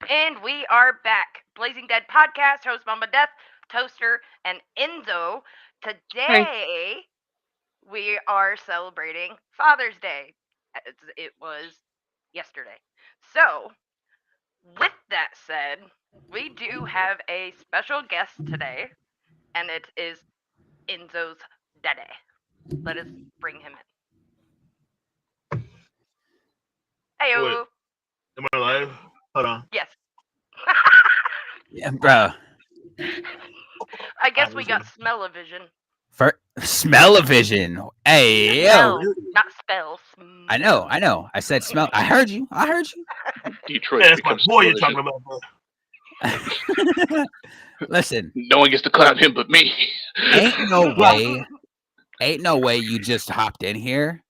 And we are back. Blazing Dead Podcast, host Mama Death, Toaster, and Enzo. Hey. Today, we are celebrating Father's Day, as it was yesterday. So, with that said, we do have a special guest today, and it is Enzo's daddy. Let us bring him in. Wait, Heyo. am I live? Hold on. Yes. Yeah, bro. I I guess we was got smell-o-vision. For smell-o-vision. Hey, Oh, yo. Smell, really? not spell. I know, Smell. I know. I said smell. I heard you. I heard you. Hey, Detroit's that's my become boy you're talking television. about, bro. Listen, No one gets to clown him but me. ain't no way, ain't no way you just hopped in here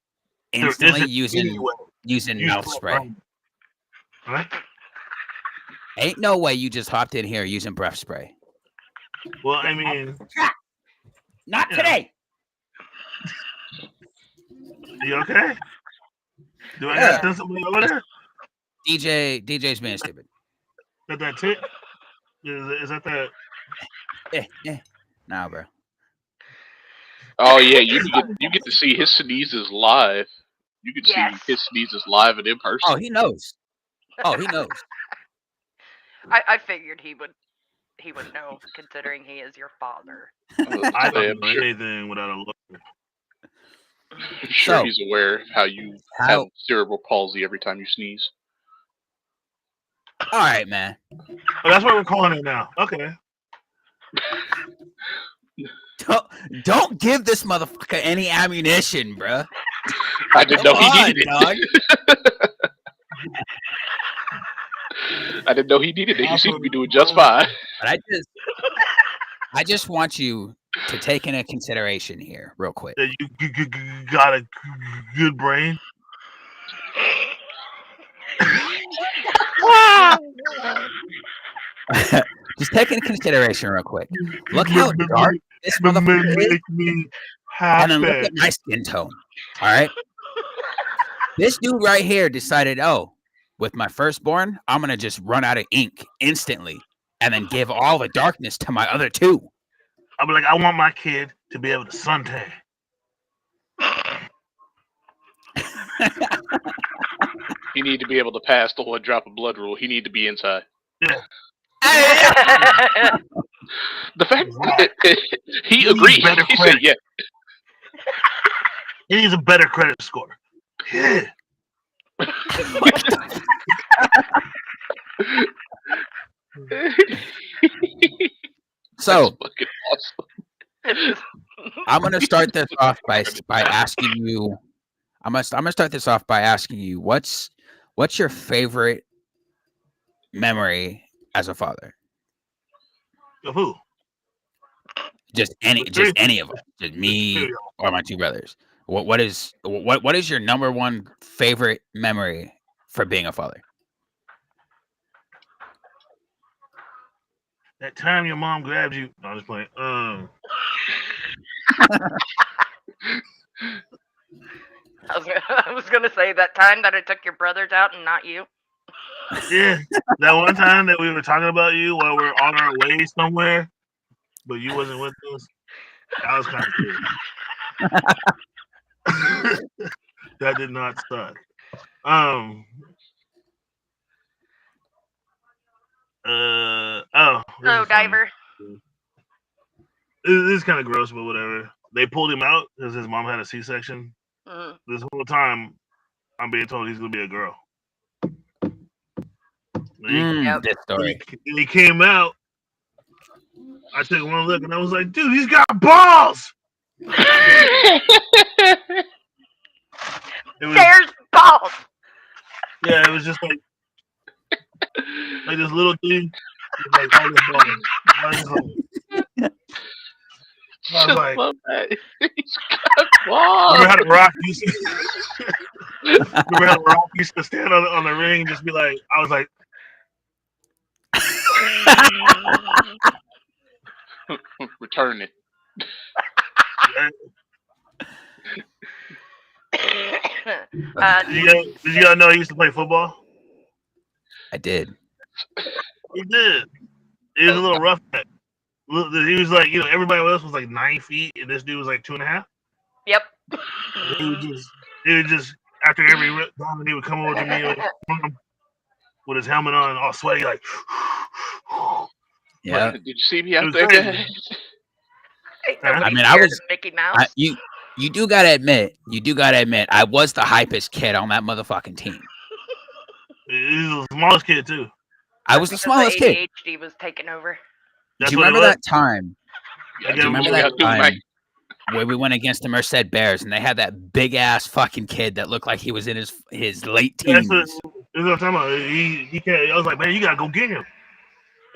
There instantly isn't any using way. using Use mouth breath, spray. right? Ain't no way you just hopped in here using breath spray. Well, I mean, Not Yeah. today. you okay? Do I Yeah. got done something over there? DJ's being stupid. Got that tit? Is that that? Nah, bro. Oh yeah, you get to see his sneezes live. You can Yes. see his sneezes live and in person. Oh, he knows. Oh, he knows. I figured he would know, considering he is your father. I I'm don't know sure, anything without a look. I'm sure So, he's aware of how you have how? cerebral palsy every time you sneeze. All right, man. Oh, that's what we're calling it now. Okay. Don't give this motherfucker any ammunition, bruh. I didn't Come know he on, needed it. dog. I didn't know he needed it. He seemed to be doing just fine. But I just want you to take into consideration here, real quick. That you got a good brain. Just take into consideration, real quick. Look how dark this motherfucker is, Make me and then look happy. at my skin tone. All right. This dude right here decided, oh, with my firstborn, I'm gonna just run out of ink instantly, and then give all the darkness to my other two. I'll be like, I want my kid to be able to suntan. He needed to be able to pass the 1 drop of blood rule. He needed to be inside. Yeah. The fact he He agreed. needs better He said, credit. "Yeah, He needs a better credit score. Yeah. So that's fucking awesome." I'm gonna start this off by asking you. I'm gonna start this off by asking you what's your favorite memory as a father? Of who? Just any of them. Just me or my two brothers. What is your number one favorite memory for being a father? That time your mom grabbed you. No, I'm just playing. I was gonna say that time that I took your brothers out and not you. Yeah. That one time that we were talking about you while we are on our way somewhere, but you wasn't with us. That was kind of cool. That did not suck. Oh, this Oh, is funny. diver. This is kind of gross, but whatever. They pulled him out because his mom had a C-section. Mm. This whole time, I'm being told he's gonna be a girl. Yep. This story. He came out. I took one look and I was like, dude, he's got balls. It was, There's balls. yeah, it was just like this little dude with like all his balls. I was like, Love that. He's got balls. remember how the Rock used to remember how the Rock used to stand on the ring and just be like, I was like, Return it. Did you guys know he used to play football? I did. He did. He was a little rough. He was like, everybody else was like 9 feet, and this dude was like 2.5. Yep. He would just after every time he would come over to me with his helmet on, all sweaty, like. Yeah. Did you see me out was there, crazy. guys? I mean, I scared was- of Mickey Mouse. You do gotta admit, I was the hypest kid on that motherfucking team. He was the smallest kid too. I was the Because smallest kid. ADHD was taking over. That's Do you what it remember was. that time? I Do you remember what that we gotta time where we went against the Merced Bears and they had that big ass fucking kid that looked like he was in his late That's teens? what I'm talking about. He can't. I was like, man, you gotta go get him.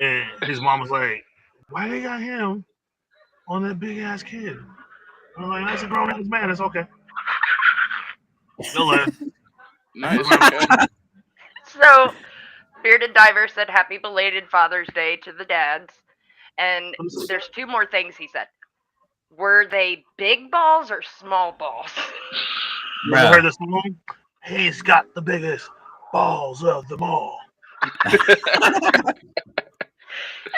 And his mom was like, why they got him on that big ass kid? I'm like, that's a grown ass man. It's okay. No laugh. Nice. Okay. So, Bearded Diver said happy belated Father's Day to the dads. And there's 2 more things he said. Were they big balls or small balls? You ever heard this song? He's got the biggest balls of them all.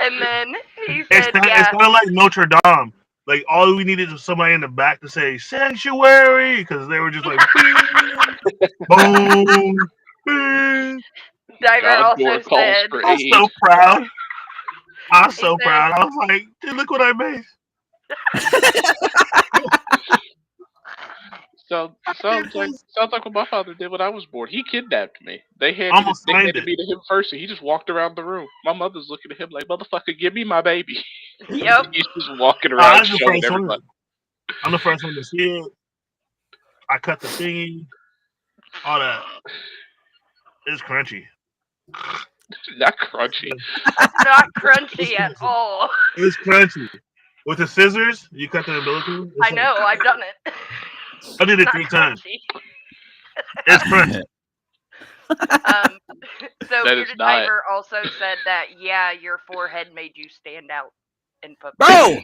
And then he It's said, kind of like Notre Dame. Like, all we needed was somebody in the back to say sanctuary, because they were just like, boom, boom. Diver God, also Lord calls said, for I'm aid. so proud. I'm so said- proud. I was like, dude, look what I made. Sounds like what my father did when I was born. He kidnapped me. They Almost handed signed me to him first, and he just walked around the room. My mother's looking at him like, "Motherfucker, give me my baby." Yep. He's just walking around I'm the showing first one. everybody. I'm the first one to see it. I cut the thingy. All that. It's crunchy. Not crunchy. Not crunchy at all. It's crunchy. With the scissors, you cut the umbilical. It's I like- know, I've done it. I did it Not 3 times. crunchy. It's crunchy. So That is Bearded not- Diver also said that, yeah, your forehead made you stand out in football. Bro,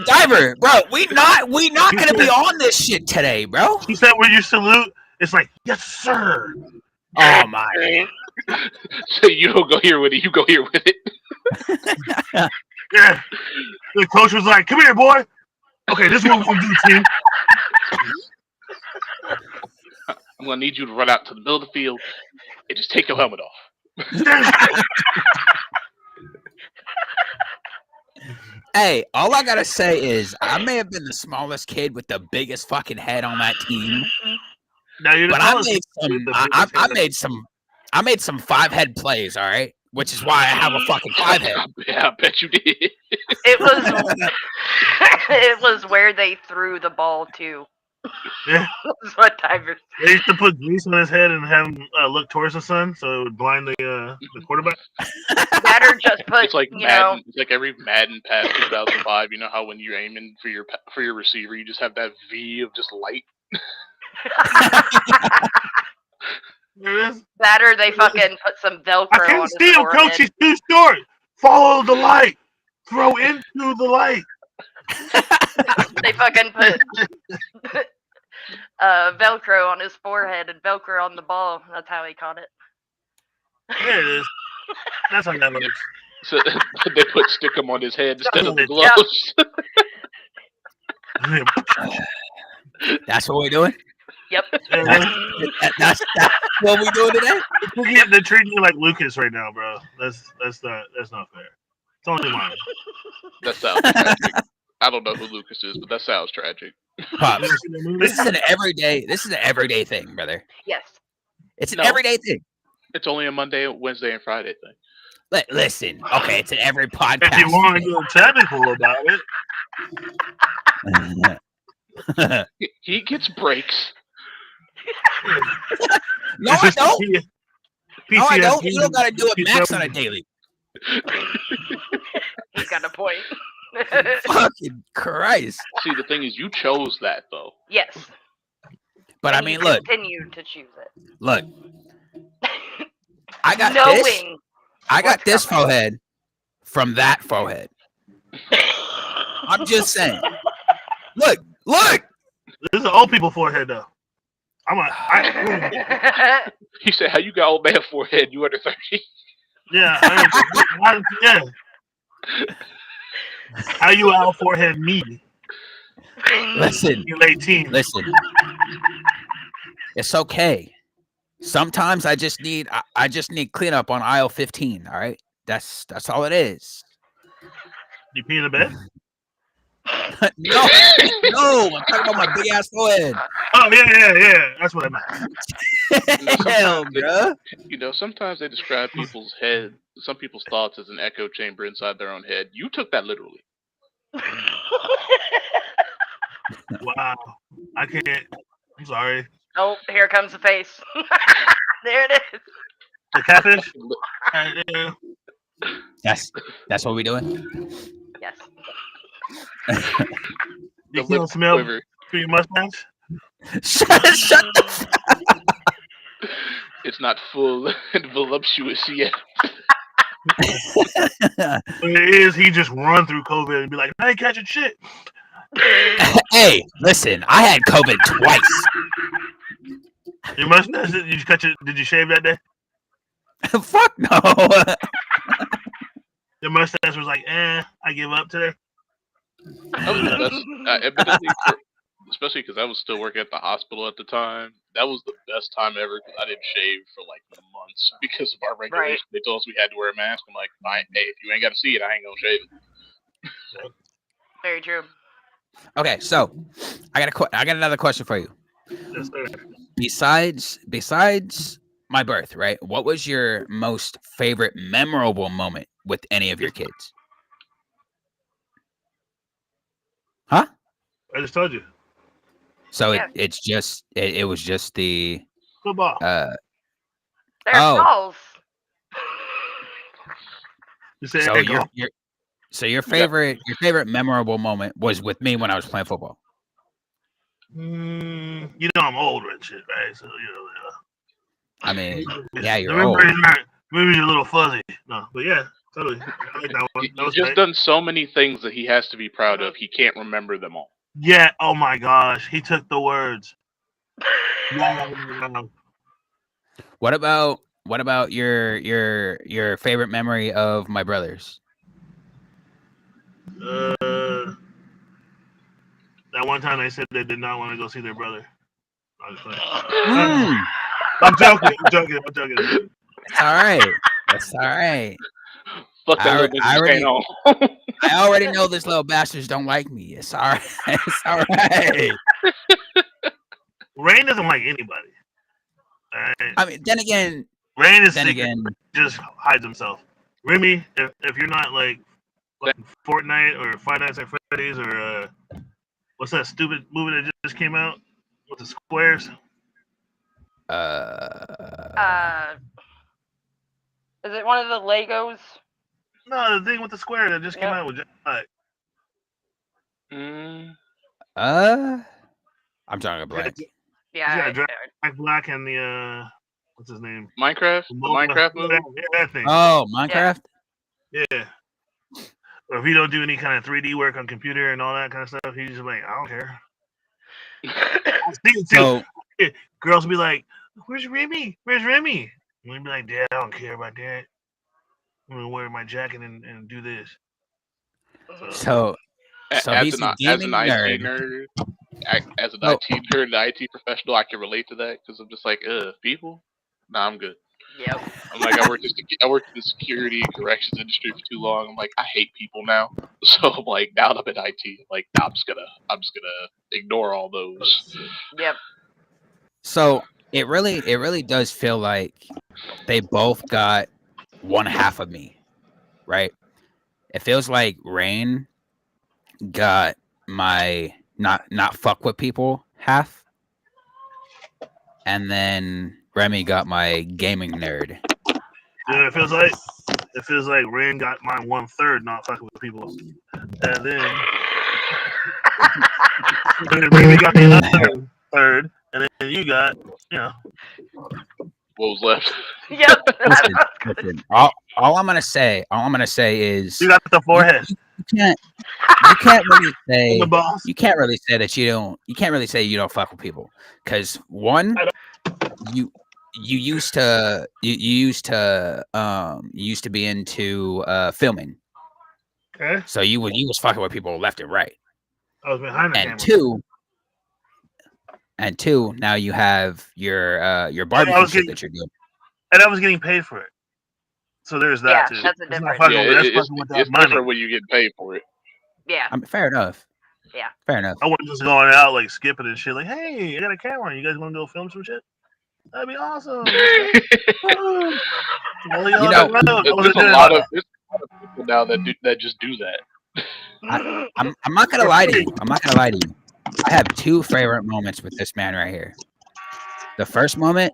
Diver, bro, we not gonna be on this shit today, bro. He said when you salute, it's like, yes, sir. Oh my. So you don't go here with it. You go here with it. Yeah. The coach was like, come here, boy. Okay, this is what we're going to do, team. I'm gonna need you to run out to the middle of the field and just take your helmet off. Hey, all I gotta say is I may have been the smallest kid with the biggest fucking head on that team, Now you're the but I tallest made kid some. with the I biggest head. made some 5-head plays. All right, which is why I have a fucking 5-head. Yeah, I bet you did. It was it was where they threw the ball to. Yeah. That's what Diver said. They used to put grease on his head and have him look towards the sun, so it would blind the quarterback. That or just put, It's like you know, Madden. It's like every Madden past 2005. You know how when you're aiming for your receiver, you just have that V of just light. There it is. that or they fucking put some Velcro I on can't his see him, forehead. coach. He's too short. Follow the light. Throw into the light. They fucking put Velcro on his forehead and Velcro on the ball. That's how he caught it. There it is. That's how that works. So they put stickum on his head instead of the Yeah. gloves. That's what we're doing. Yep. That's what we doing today. They're treating you like Lucas right now, bro. That's not fair. It's only mine. That sounds tragic. I don't know who Lucas is, but that sounds tragic. Pops, You ever seen that movie? this is an everyday thing, brother. Yes. It's an No. everyday thing. It's only a Monday, Wednesday, and Friday thing. Listen, okay, it's in every podcast. If you want to get technical about it, He gets breaks. No, it's I just don't. No, I don't. PTSD. You don't gotta do it max on a PTSD. daily. He's got a point. Fucking Christ. See, the thing is, you chose that though. Yes. But I And mean, you look, continue to choose it. look. I got Knowing this. I got what's this coming. forehead from that forehead. I'm just saying. Look. This is an old people forehead, though. I He said, "How you got old man forehead? You under 30?" Yeah, yeah. How you out forehead me? Listen, You late teen. listen. It's okay. Sometimes I just need cleanup on aisle 15. All right, that's all it is. You pee in the bed? No, no, I'm talking about my big ass forehead. Oh yeah. That's what I meant. Hell, bruh. Sometimes they describe people's head, some people's thoughts as an echo chamber inside their own head. You took that literally. Wow. I can't. I'm sorry. Oh, here comes the face. There it is. The catfish? Yeah. That's what we doing. Yes. You The can't lip smell quiver. through your mustache? shut the It's not full and voluptuous yet. When it is, he just run through COVID and be like, I ain't catching shit. Hey, listen, I had COVID twice. Your mustache, did you shave that day? Fuck no. Your mustache was like, I give up today. That was the best. Admittedly, especially because I was still working at the hospital at the time. That was the best time ever because I didn't shave for like months because of our regulations. They told us we had to wear a mask. I'm like, fine, hey, if you ain't got to see it, I ain't gonna shave it. Very true. Okay, so I got another question for you. Yes, sir. Besides my birth, right? What was your most favorite memorable moment with any of your kids? Huh? I just told you. So Yeah. it was just the Football. They're Oh. balls. You said so egg roll. your favorite memorable moment was with me when I was playing football. You know I'm old and shit, right? So I mean, yeah. yeah, you're the old. memories are a little fuzzy. No, but yeah, totally. I like that one. That He's was just great. done so many things that he has to be proud of. He can't remember them all. Yeah. Oh my gosh, he took the words. Wow. What about your favorite memory of my brothers? That one time they said they did not want to go see their brother. I was like, Mm, I'm joking. it's all right. That's all right. Fuck that I little bitch already- staying home. I already know this little bastards don't like me. It's all right. It's all right. Rain doesn't like anybody. Alright? I mean, then again, Rain is secret, just hides himself. Remy, if you're not like Fortnite or Five Nights at Freddy's or what's that stupid movie that just came out with the squares? Is it one of the Legos? No, the thing with the square that just came out with Jack Black. I'm drawing a blank. Yeah. Jack Black and the what's his name? Minecraft? The Minecraft movie? Yeah, that thing. Oh, Minecraft. Yeah. Or if he don't do any kind of 3D work on computer and all that kind of stuff, he's just like, I don't care. So Girls be like, "Where's Remy? Where's Remy?" And we'd be like, "Dad, I don't care about that. I'm gonna wear my jacket and do this." So As he's an a gaming IT nerd. nerd, as an Oh. IT nerd, an IT professional, I can relate to that because I'm just like, people? Nah, I'm good. Yep. I'm like, I worked in the security and corrections industry for too long. I'm like, I hate people now. So I'm like, now that I'm in IT, I'm like, I'm just gonna ignore all those. Yep. So it really does feel like they both got one half of me, right? It feels like Rain got my not fuck with people half, and then Remy got my gaming nerd. Yeah, it feels like Rain got mine 1/3, not fucking with people, and then Remy got the other third, and then you got, What was left? Yep. Listen, all I'm gonna say is you got the forehead. you can't really say The boss. you can't really say that you don't fuck with people, because one, you you used to be into filming, Okay. so you was fucking with people left and right. I was behind the And camera. two, now you have your I barbecue was shit getting, that you're doing. and I was getting paid for it. So there's Yeah, that too. that's a It's not difference. fucking, Yeah, that's fucking with that it's money. different when you get paid for it. Yeah. I mean, fair enough. Yeah. Fair enough. I wasn't just going out like skipping and shit. Like, hey, I got a camera. You guys want to go film some shit? That'd be awesome. Woo. Well, You know, There's a lot of people now that just do that. I'm not gonna lie to you. I have two favorite moments with this man right here. The first moment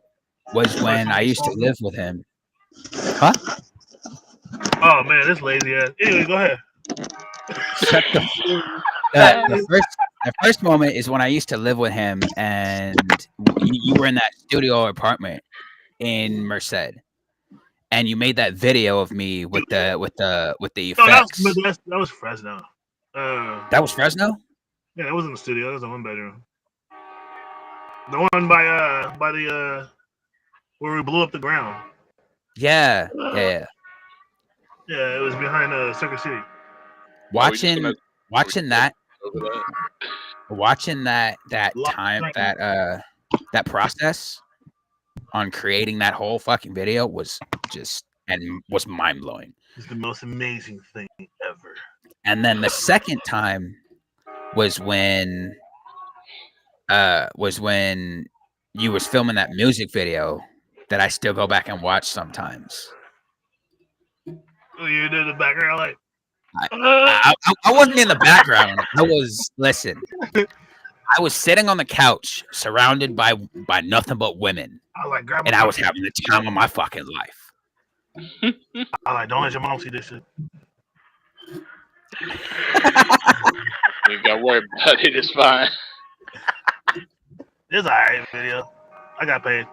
was when I used to live with him. Huh? Oh man, this lazy ass. Anyway, go ahead. The first moment is when I used to live with him, and you were in that studio apartment in Merced, and you made that video of me with the effects. No, that was Fresno. That was Fresno? Yeah, that wasn't the studio. That was a 1-bedroom. The one by the where we blew up the ground. Yeah. Yeah, it was behind Circuit City. Watching that that process on creating that whole fucking video was mind blowing. It's the most amazing thing ever. And then the second time was when you was filming that music video that I still go back and watch sometimes. Oh, you did the background like. I wasn't in the background. I was sitting on the couch, surrounded by nothing but women, and I was having the time of my fucking life. I like, don't let your mom see this shit. You gotta worry about it. It's fine. It's alright video. I got paid.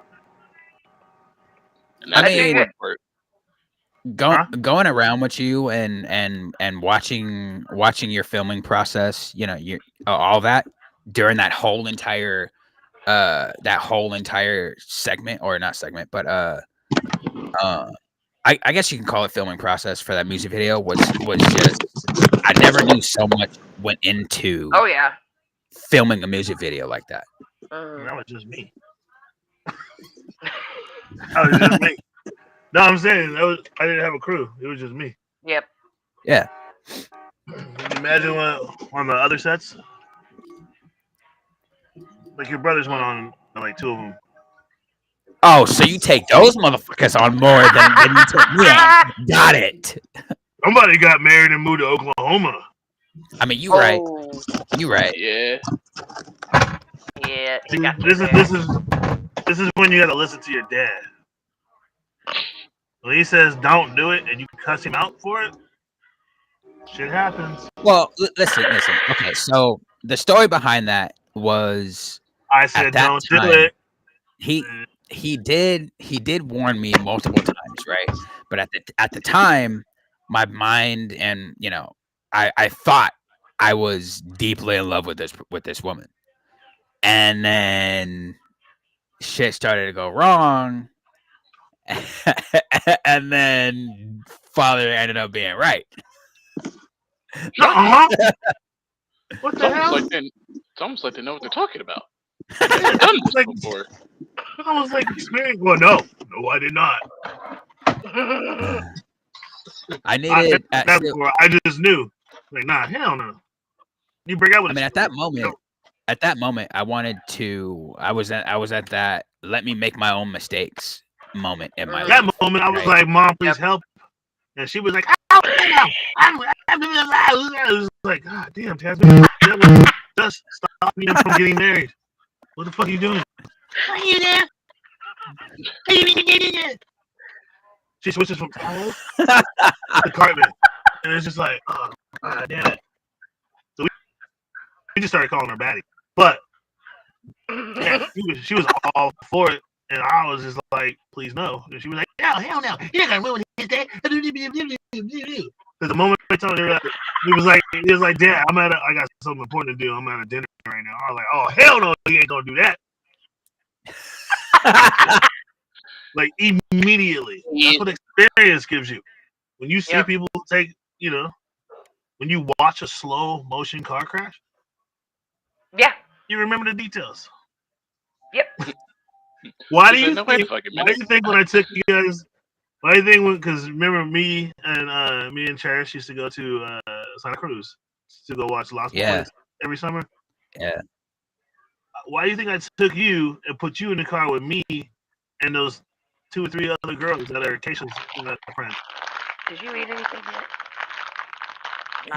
I mean, going around with you and watching your filming process, you know, all that during that whole entire segment, or not segment, but I guess you can call it filming process for that music video was just, I never knew so much went into filming a music video like that. That was just me. That was just me. No, I'm saying I didn't have a crew. It was just me. Yep. Yeah. Imagine on the other sets, like your brothers went on like 2 of them. Oh, so you take those motherfuckers on more than you took me on. Got it. Somebody got married and moved to Oklahoma. I mean, you right. You right. Yeah. Yeah. This is when you got to listen to your dad. When he says don't do it and you cuss him out for it, shit happens. Well, listen. Okay, so the story behind that was I said don't do it. He did warn me multiple times, right? But at the time, my mind and, you know, I thought I was deeply in love with this woman. And then shit started to go wrong. And then father ended up being right. What the hell? It's almost like they know what they're talking about. They've done this before. I was like, well, no, I did not. I needed. I just knew. Like, nah, hell no. You break out with. I mean, at that moment, I wanted to. I was at that let me make my own mistakes moment in my life. That moment, I was like, Mom, please help. And she was like, oh, I was like, God damn, Tasman, just stop me from getting married. What the fuck are you doing? What are you doing? She switches from towel to carpet. And it's just like, oh, God damn it. So we just started calling her Batty. But yeah, she was all for it. And I was just like, please no. And she was like, no, hell no. You're not going to ruin his day. Because the moment I told her that, he was like, Dad, I got something important to do. I'm at a dinner right now. I was like, oh, hell no, he ain't going to do that. like immediately. That's what experience gives you. When you see people take, when you watch a slow motion car crash, you remember the details. Yep. Why do you think when I took you guys? Why do you think because remember me and Cherish used to go to Santa Cruz to go watch Lost Boys every summer? Yeah. Why do you think I took you and put you in the car with me and those 2 or 3 other girls that are Keisha's friends? Did you eat anything yet?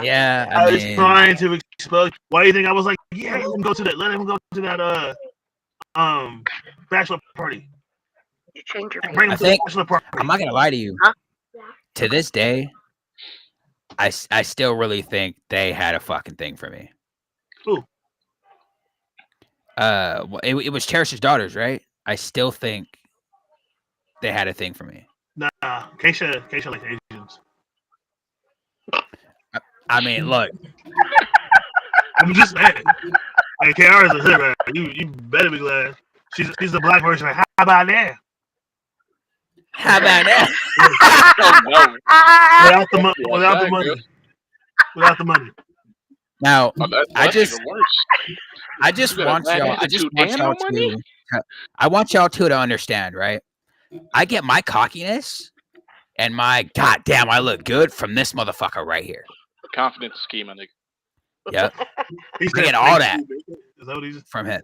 Yeah, I was trying to expel. Why do you think I was like, yeah, let him go to that. Let him go to that bachelor party. You change your bring him to the bachelor party. I'm not gonna lie to you. Huh? To this day, I still really think they had a fucking thing for me. Who? It was Cherish's daughters, right? I still think they had a thing for me. Nah, Keisha like Asians. I mean, look. I'm just saying. Hey, Kiara's a hood rat. You better be glad. She's the black version. How about that? How about that? Without the money. Now, I want y'all two to understand, right? I get my cockiness and my goddamn, I look good from this motherfucker right here. Confidence is key, my nigga. Yep. I get all that Is that what he's from him.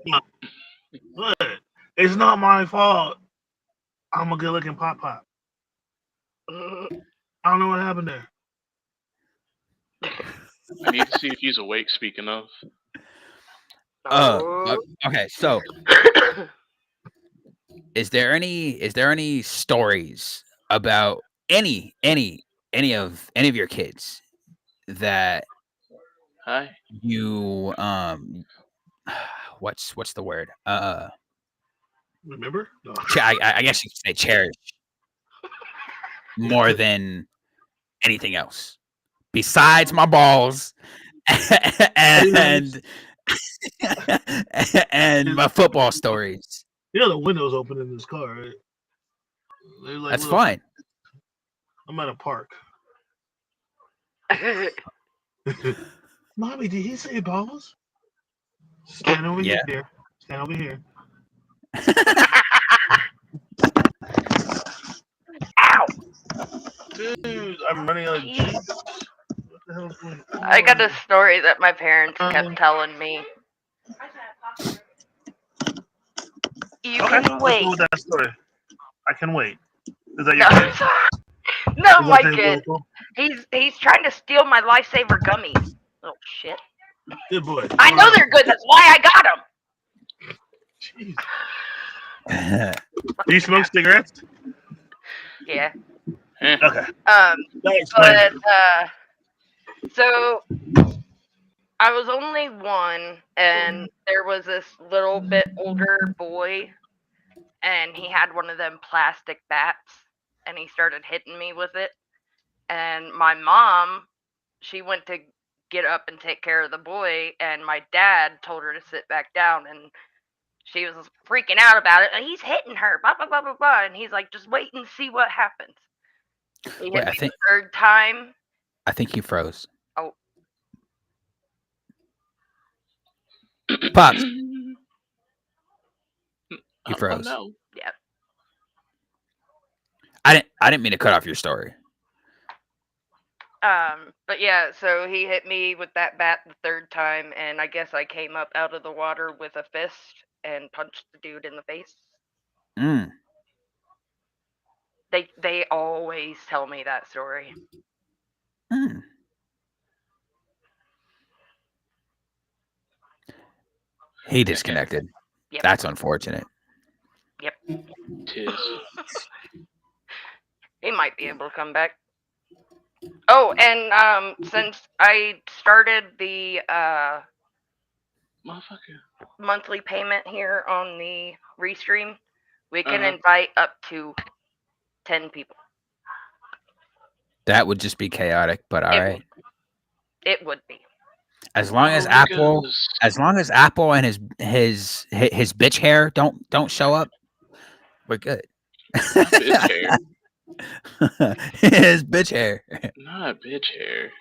Look, it's not my fault. I'm a good looking pop. I don't know what happened there. I need to see if he's awake. Speaking of. Okay, so is there any stories about any of your kids that you what's the word? Remember? No. I guess you could say cherish more than anything else besides my balls and and my football stories. You know the window's open in this car, right? Like that's fine. I'm at a park. Mommy, did he say balls? Stand over here. Stand over here. Ow! Dude, I'm running out of juice. What the hell is going on? I got a story that my parents kept telling me. You can wait. Let's go with that story. I can wait. Is that your kid? No, my kid. He's trying to steal my lifesaver gummies. Oh shit. Good boy. I know they're good. That's why I got them. Jeez. Do you smoke cigarettes? Yeah. Okay. But so I was only 1, and there was this little bit older boy, and he had one of them plastic bats, and he started hitting me with it. And my mom, she went to get up and take care of the boy, and my dad told her to sit back down, and she was freaking out about it. And he's hitting her, blah blah blah blah blah, and he's like, "Just wait and see what happens." He hit me the 3rd time. I think he froze. Oh, Pops. He froze. Oh, no. Yeah. I didn't mean to cut off your story. But yeah, so he hit me with that bat the 3rd time, and I guess I came up out of the water with a fist and punched the dude in the face. They always tell me that story. He disconnected. Yep. That's unfortunate. Yep. Tis. He might be able to come back. Oh, and since I started the monthly payment here on the Restream, we can invite up to 10 people. That would just be chaotic, but all right. It would be. As long as Apple and his bitch hair don't show up, we're good. Bitch hair. His bitch hair. Not bitch hair.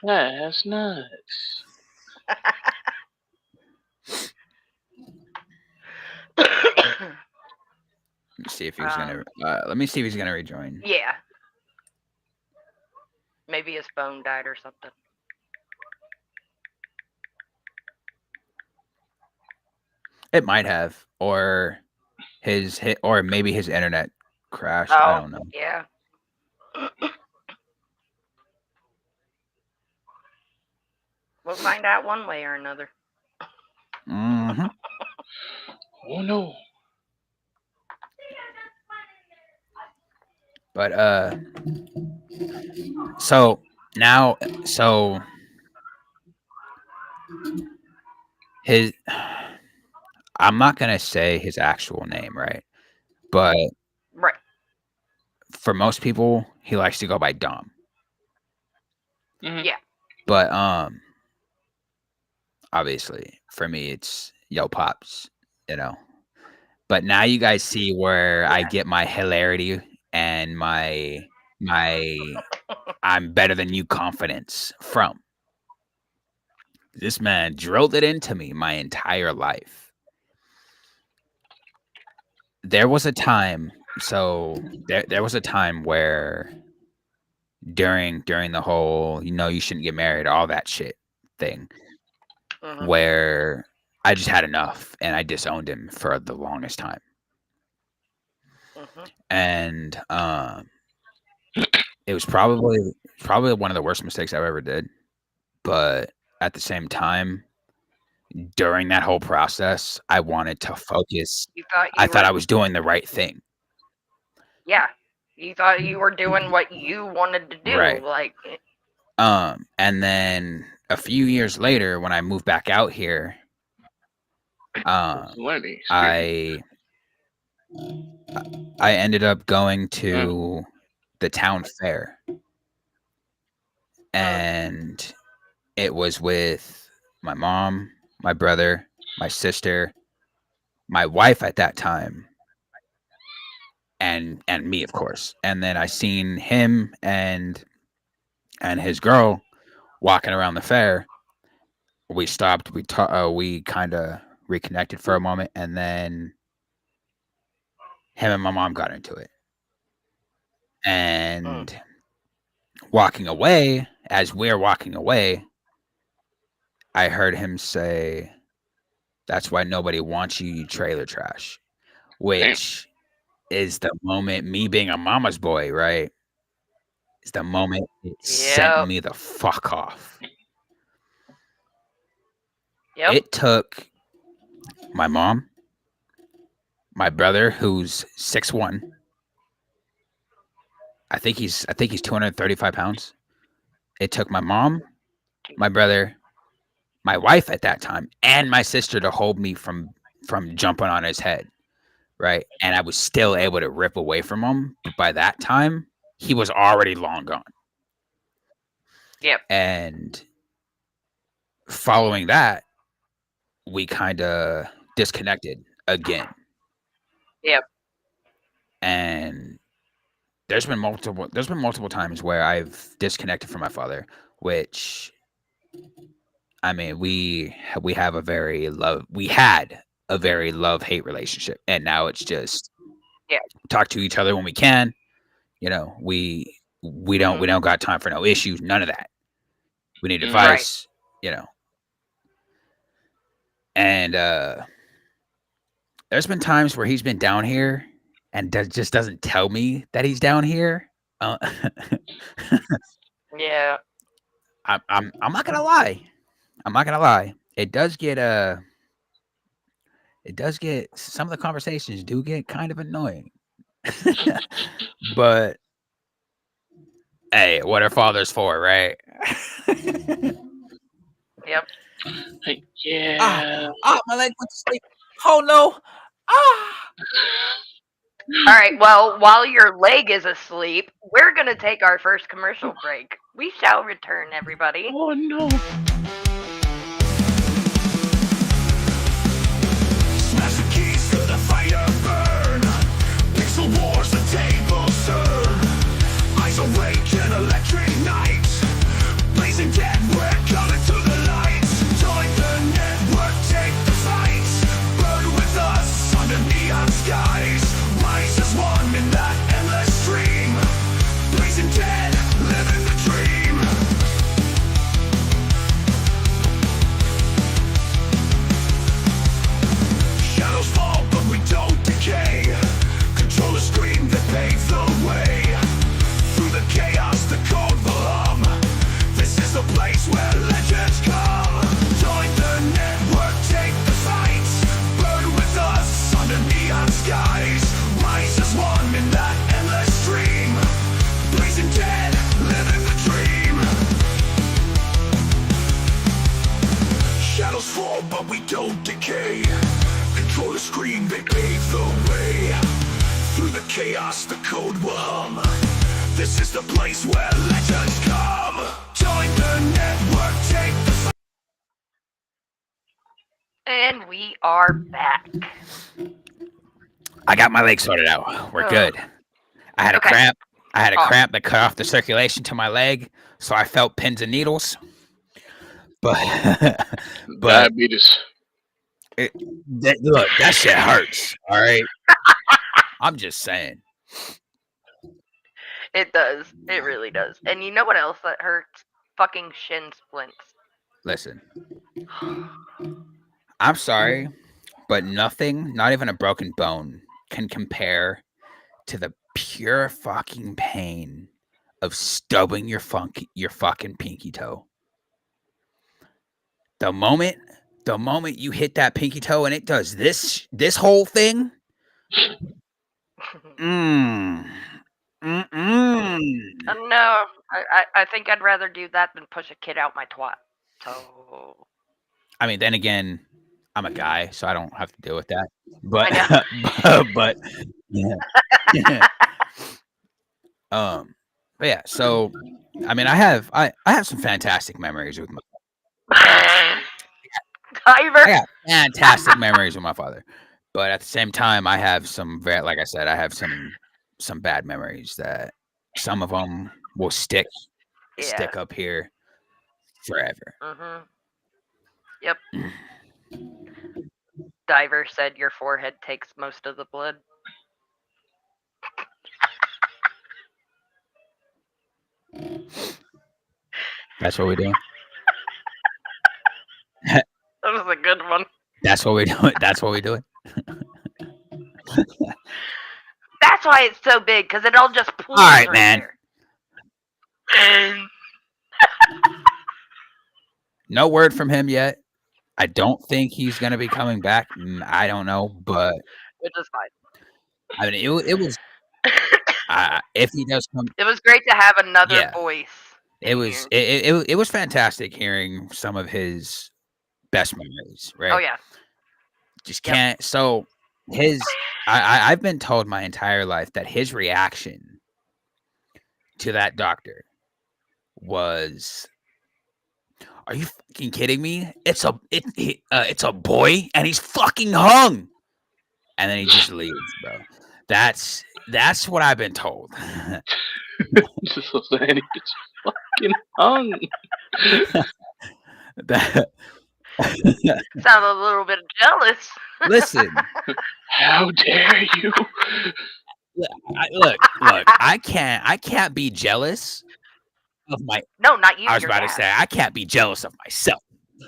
That's nuts. Let me see if he's gonna. Let me see if he's gonna rejoin. Yeah. Maybe his phone died or something. It might have, or or maybe his internet crashed. I don't know. Yeah. We'll find out one way or another. Mm-hmm. Oh no. But so now, his. I'm not gonna say his actual name, right? But Right. for most people, he likes to go by Dom. Mhm. Yeah. But obviously for me it's Yo Pops, you know. But now you guys see where I get my hilarity and my I'm better than you confidence from. This man drilled it into me my entire life. There was a time, there was a time where during the whole, you shouldn't get married, all that shit thing, Mhm. where I just had enough and I disowned him for the longest time. Mhm. And it was probably one of the worst mistakes I ever did. But at the same time, during that whole process, I wanted to focus. You thought I you thought were, I was doing the right thing. yeah. You thought you were doing what you wanted to do. Right. Like, And then a few years later, when I moved back out here, Learning. I ended up going to the town fair, and it was with my mom, my brother, my sister, my wife at that time, and me, of course. And then I seen him and his girl walking around the fair. We stopped. We kind of reconnected for a moment, and then him and my mom got into it. And walking away, as we're walking away, I heard him say, "That's why nobody wants you, you trailer trash," which is the moment, me being a mama's boy, right? Is the moment it sent Yep. me the fuck off. Yep. It took my mom, my brother, who's 6'1". I think he's 235 pounds. It took my mom, my brother, my wife at that time, and my sister to hold me from jumping on his head, right? And I was still able to rip away from him, but by that time, he was already long gone. Yep. And following that, we kind of disconnected again. Yep. And there's been multiple times where I've disconnected from my father, which, I mean, we had a very love-hate relationship, and now it's just talk to each other when we can. We don't got time for no issues, none of that. We need advice, And there's been times where he's been down here and just doesn't tell me that he's down here. Yeah. I'm not gonna lie. It does get some of the conversations do get kind of annoying. But hey, what are fathers for, right? Yep. Yeah. My leg went to sleep. Oh no. All right. Well, while your leg is asleep, we're going to take our first commercial break. We shall return, everybody. Oh no. Smash the keys to the fire burn. chaos, the code will hum. This is the place where legends come. Join the network, take the... And we are back. I got my leg sorted out. We're Oh. good. I had a Okay. cramp. I had a Oh. cramp that cut off the circulation to my leg, so I felt pins and needles. But Diabetes. look, that shit hurts. All right. I'm just saying. It does. It really does. And you know what else that hurts? Fucking shin splints. Listen, I'm sorry, but nothing, not even a broken bone, can compare to the pure fucking pain of stubbing your fucking pinky toe. The moment you hit that pinky toe and it does this whole thing, mm. No, I think I'd rather do that than push a kid out my twat. So I mean, then again, I'm a guy, so I don't have to deal with that. But but yeah. But yeah, so I mean, I have some fantastic memories with my Diver. I got fantastic memories with my father. But at the same time, I have some like I said, I have some bad memories that some of them will stick up here forever. Mm-hmm. Yep. Diver said your forehead takes most of the blood. That's what we do. That was a good one. That's what we do. That's what we do. That's why it's so big, because it all just pools. All right, man. There. No word from him yet. I don't think he's gonna be coming back. I don't know, but Which is fine. I mean, it was. If he does come, It was great to have another Yeah. voice. it was it was fantastic hearing some of his best memories. Right? Oh yeah. Just Yep. can't. So I've been told my entire life that his reaction to that doctor was, "Are you fucking kidding me? It's a boy and he's fucking hung," and then he just leaves, bro. That's what I've been told. Just so saying, it's fucking hung. That- Sound a little bit jealous. Listen, How dare you? look. I can't be jealous of my. No, not you. I was your about to dad. say I can't be jealous of myself,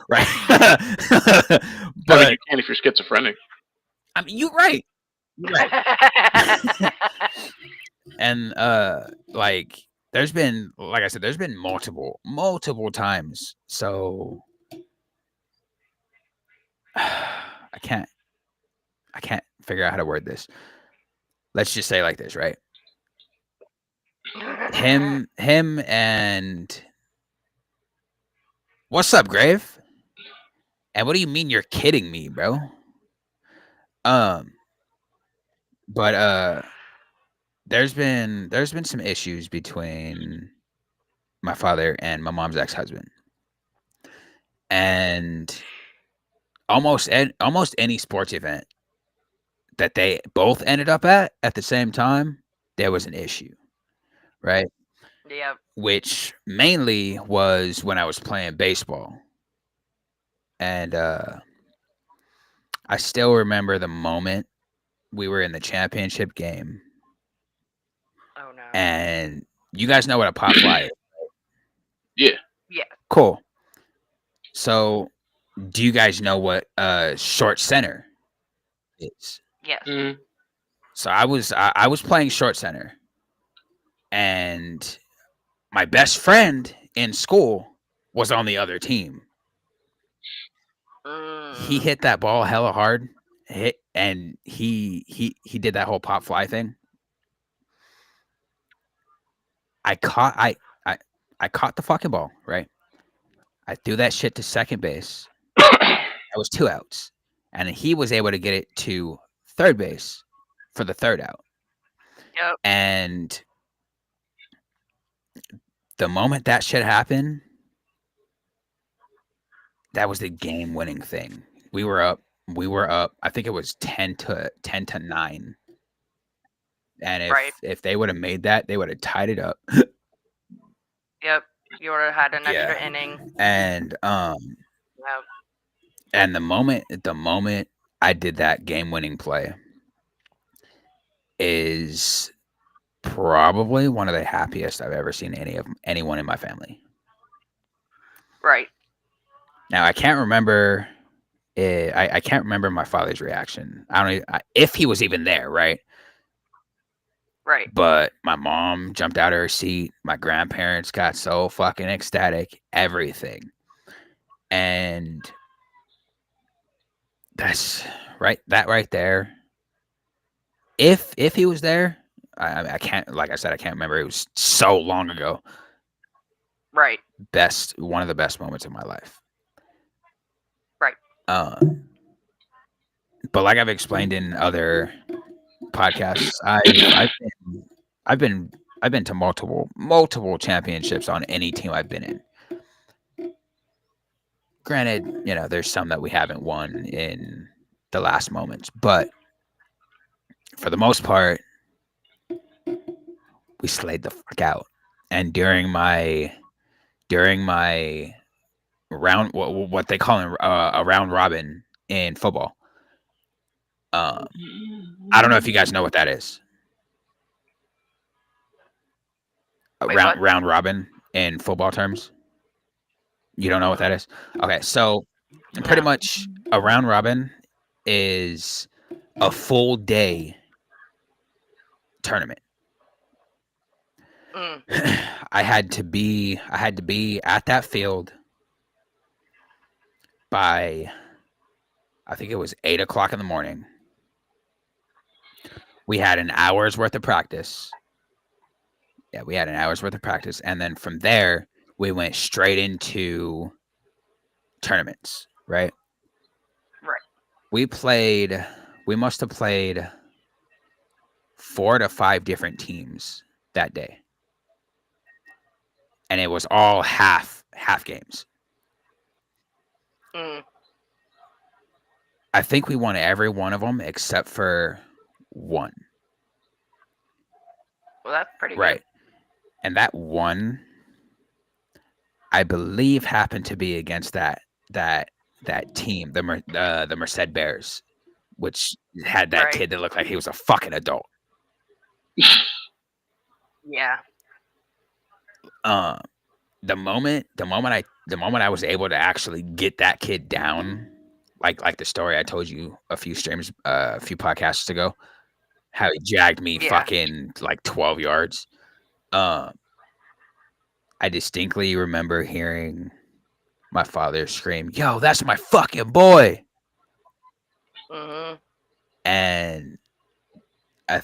right? I mean, But you can if you're schizophrenic. I mean, you're right. You're right. And like there's been, like I said, there's been multiple times. So I can't figure out how to word this. Let's just say like this, right? Him and what's up, Grave? And what do you mean you're kidding me, bro? But there's been some issues between my father and my mom's ex-husband. And almost any sports event that they both ended up at the same time, there was an issue, right? Yeah. Which mainly was when I was playing baseball. And I still remember the moment we were in the championship game. Oh no. And you guys know what a pop fly is. Yeah. Yeah. Cool. So, do you guys know what short center is? Yes. Mm. So I was playing short center, and my best friend in school was on the other team. He hit that ball hella hard, and he did that whole pop fly thing. I caught the fucking ball, right? I threw that shit to second base. That was 2 outs. And he was able to get it to third base for the third out. Yep. And the moment that shit happened, that was the game-winning thing. We were up. I think it was 10-9. And Right. if they would have made that, they would have tied it up. Yep. You would have had an extra Yeah. inning. And Yep. and the moment I did that game-winning play is probably one of the happiest I've ever seen anyone in my family. Right. Now I can't remember. I can't remember my father's reaction. I don't even, if he was even there, right? Right. But my mom jumped out of her seat. My grandparents got so fucking ecstatic. Everything, and that's right. That right there. If he was there, I can't. Like I said, I can't remember. It was so long ago. Right. One of the best moments of my life. Right. But like I've explained in other podcasts, I've been to multiple championships on any team I've been in. Granted, there's some that we haven't won in the last moments, but for the most part, we slayed the fuck out. And during my round, what they call a round robin in football. I don't know if you guys know what that is. Wait, round what? robin in football terms. You don't know what that is? Okay, so pretty much a round robin is a full day tournament. Mm. I had to be at that field by, I think it was 8 o'clock in the morning. We had an hour's worth of practice. Yeah, we had an hour's worth of practice. And then from there, we went straight into tournaments, right? Right. We must have played 4 to 5 different teams that day. And it was all half games. Mm. I think we won every one of them except for one. Well, that's pretty Right. good. And that one, I believe, happened to be against that team, the Merced Bears, which had that Right. kid that looked like he was a fucking adult. Yeah. The moment I was able to actually get that kid down, like the story I told you a few podcasts ago, how he jagged me fucking like 12 yards. I distinctly remember hearing my father scream, "Yo, that's my fucking boy!" Mm-hmm. And I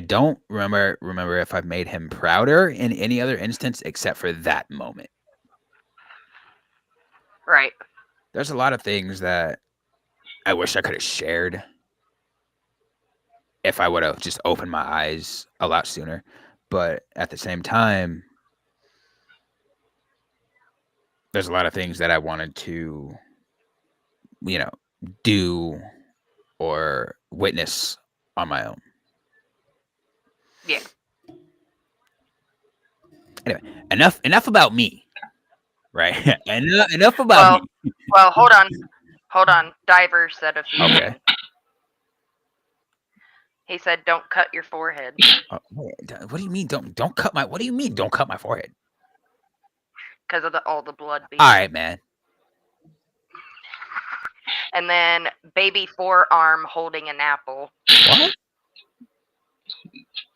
don't remember if I've made him prouder in any other instance except for that moment. Right. There's a lot of things that I wish I could have shared if I would have just opened my eyes a lot sooner. But at the same time, there's a lot of things that I wanted to, do or witness on my own. Yeah. Anyway, enough about me, right? enough about me. Well, hold on. Diver said a few. Okay. He said, "Don't cut your forehead." What do you mean? Don't cut my? What do you mean? Don't cut my forehead? Because of all the blood. All right, man. And then baby forearm holding an apple. What?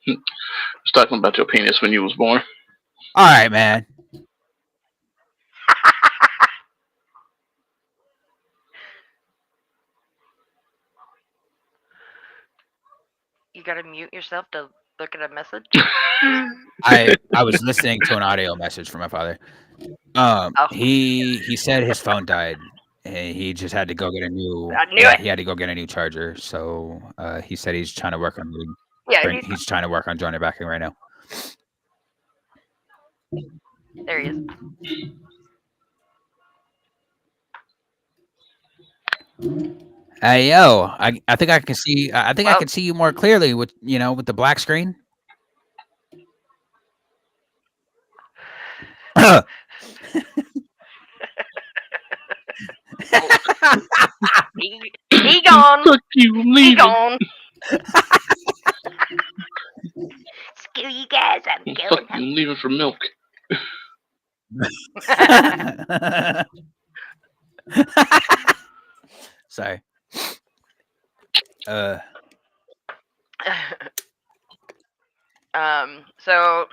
Just talking about your penis when you was born. All right, man. You gotta mute yourself to look at a message. I was listening to an audio message from my father. He said his phone died He just had to go get a new. I knew Yeah, it. he had to go get a new charger. So he said he's trying to work on Yeah, he's trying to work on joining back in right now. there he is. Hey yo, I think I can see. I think I Well- can see you more clearly with with the black screen. He gone. Fuck you, I'm He leaving. gone. Screw you guys, I'm Fuck going you, I'm leaving for milk. Sorry. So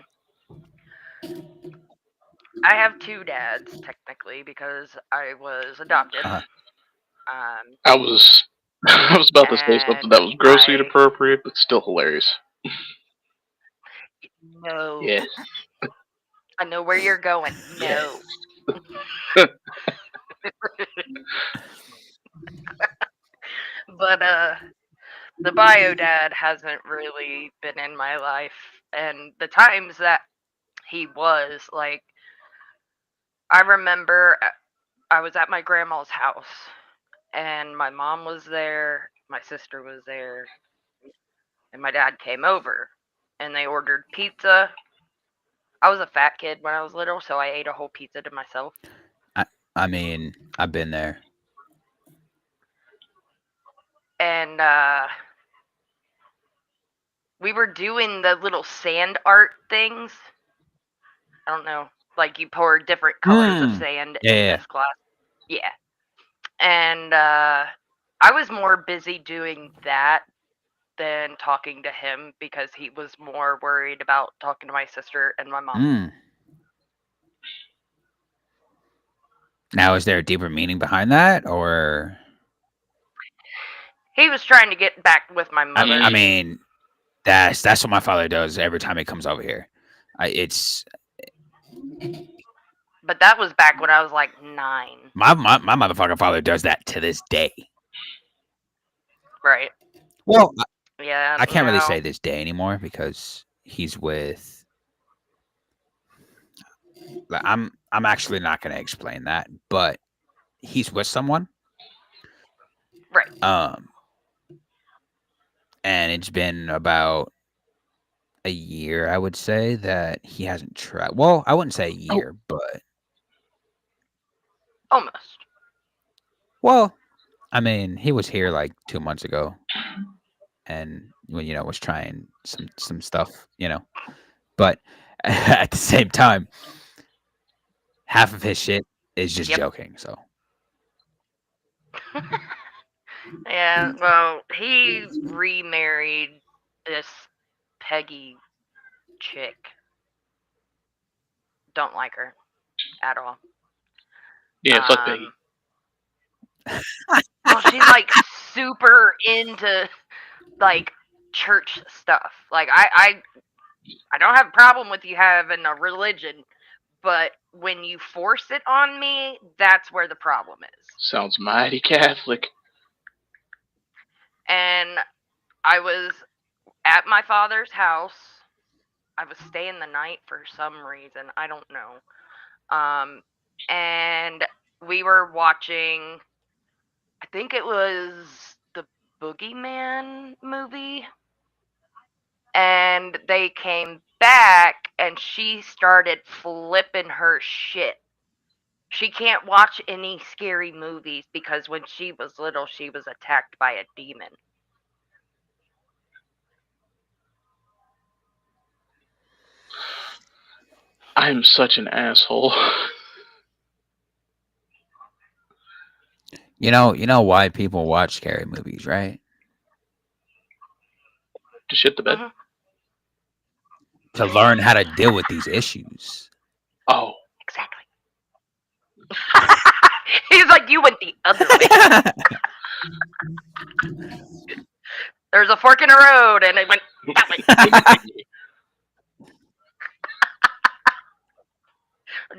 I have two dads technically because I was adopted. Uh-huh. I was about to say something that was grossly I- inappropriate, but still hilarious. No. Yes. I know where you're going. No. But the bio dad hasn't really been in my life, and the times that he was, like, I remember I was at my grandma's house and my mom was there, my sister was there, and my dad came over and they ordered pizza. I was a fat kid when I was little, so I ate a whole pizza to myself. I mean, I've been there. And we were doing the little sand art things. I don't know, like you pour different colors of sand in Yeah. this glass. Yeah. And I was more busy doing that than talking to him because he was more worried about talking to my sister and my mom. Now, is there a deeper meaning behind that, or? He was trying to get back with my mother. I mean, that's what my father does every time he comes over here. But that was back when I was like 9. My motherfucking father does that to this day. Right. Well, Yeah. I can't really no. say this day anymore because he's with. I'm actually not going to explain that, but he's with someone. Right. And it's been about a year, I would say, that he hasn't tried. Well, I wouldn't say a year, but Almost. well, I mean, he was here like 2 months ago, and was trying some stuff, but at the same time, half of his shit is just joking. So Yeah, well, he remarried this Peggy chick. Don't like her at all. Yeah, fuck Peggy. Well, she's like super into like church stuff. Like I don't have a problem with you having a religion, but when you force it on me, that's where the problem is. Sounds mighty Catholic. And I was at my father's house. I was staying the night for some reason. I don't know. And we were watching, I think it was the Boogeyman movie. And they came back and she started flipping her shit. She can't watch any scary movies because when she was little, she was attacked by a demon. I'm such an asshole. you know why people watch scary movies, right? To shit the bed. Mhm. To learn how to deal with these issues. Oh. Exactly. He's like, you went the other way. There's a fork in the road, and it went that way.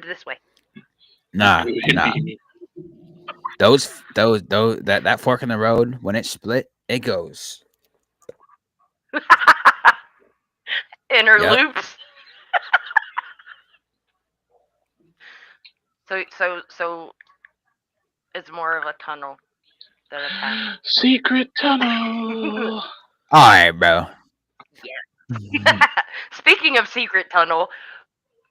This way. Nah. that fork in the road, when it split, it goes. Inner Yep. loops. So it's more of a tunnel than a path. Secret tunnel. All right, bro. Speaking of secret tunnel,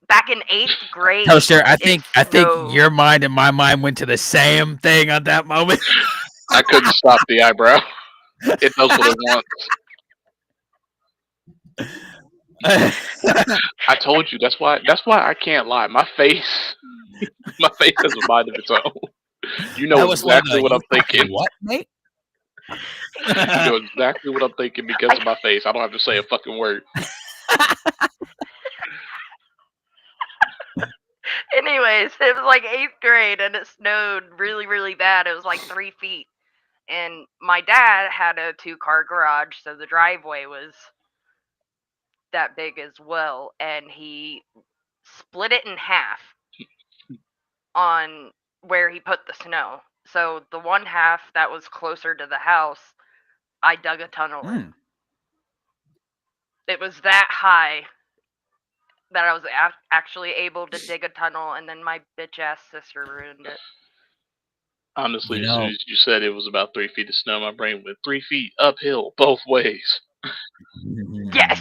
back in 8th grade. Toaster, I it think snowed. your mind and my mind went to the same thing at that moment. I couldn't stop the eyebrow. It knows what it wants. I told you that's why I can't lie. My face has a mind of its own. You know exactly what I'm thinking. What, mate? You know exactly what I'm thinking because of my face. I don't have to say a fucking word. Anyways, it was like 8th grade and it snowed really, really bad. It was like 3 feet. And my dad had a 2-car garage, so the driveway was that big as well. And he split it in half on where he put the snow. So the one half that was closer to the house, I dug a tunnel in. It was that high that I was actually able to dig a tunnel, and then my bitch ass sister ruined it. Honestly, as soon as you said it was about 3 feet of snow, my brain went 3 feet uphill both ways. Yes.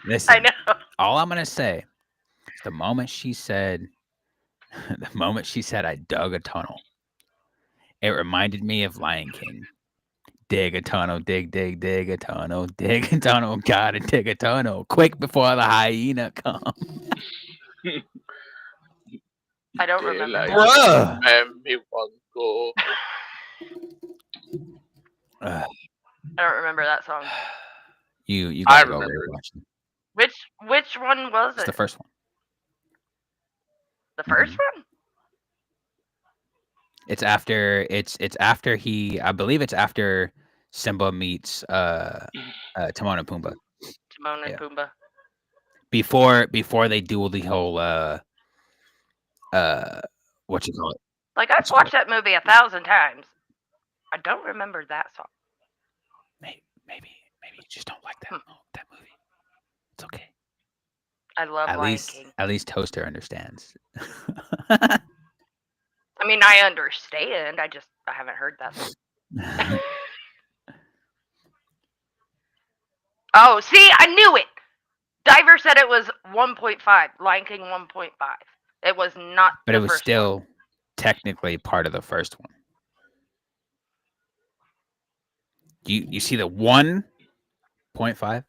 Listen, I know. all I'm gonna say is the moment she said I dug a tunnel, it reminded me of Lion King. Dig a tunnel, dig a tunnel, dig a tunnel, gotta dig a tunnel, quick before the hyena comes. I don't remember. Bruh. I don't remember that song. You I gotta go remember. rewatch it. Which one was It's it? the first one. The first one? It's after he, I believe it's after Simba meets Timon and Pumbaa. Timon and Pumbaa. Before they do the whole what you call it? Like, I've watched that movie 1,000 times. I don't remember that song. Maybe you just don't like that movie. It's okay. I love Lion King. At least Toaster understands. I mean, I understand. I haven't heard that song. Oh, see, I knew it. Diver said it was 1.5. Lion King 1.5. It was not. But the it was first still one. technically part of the first one. You see the 1.5?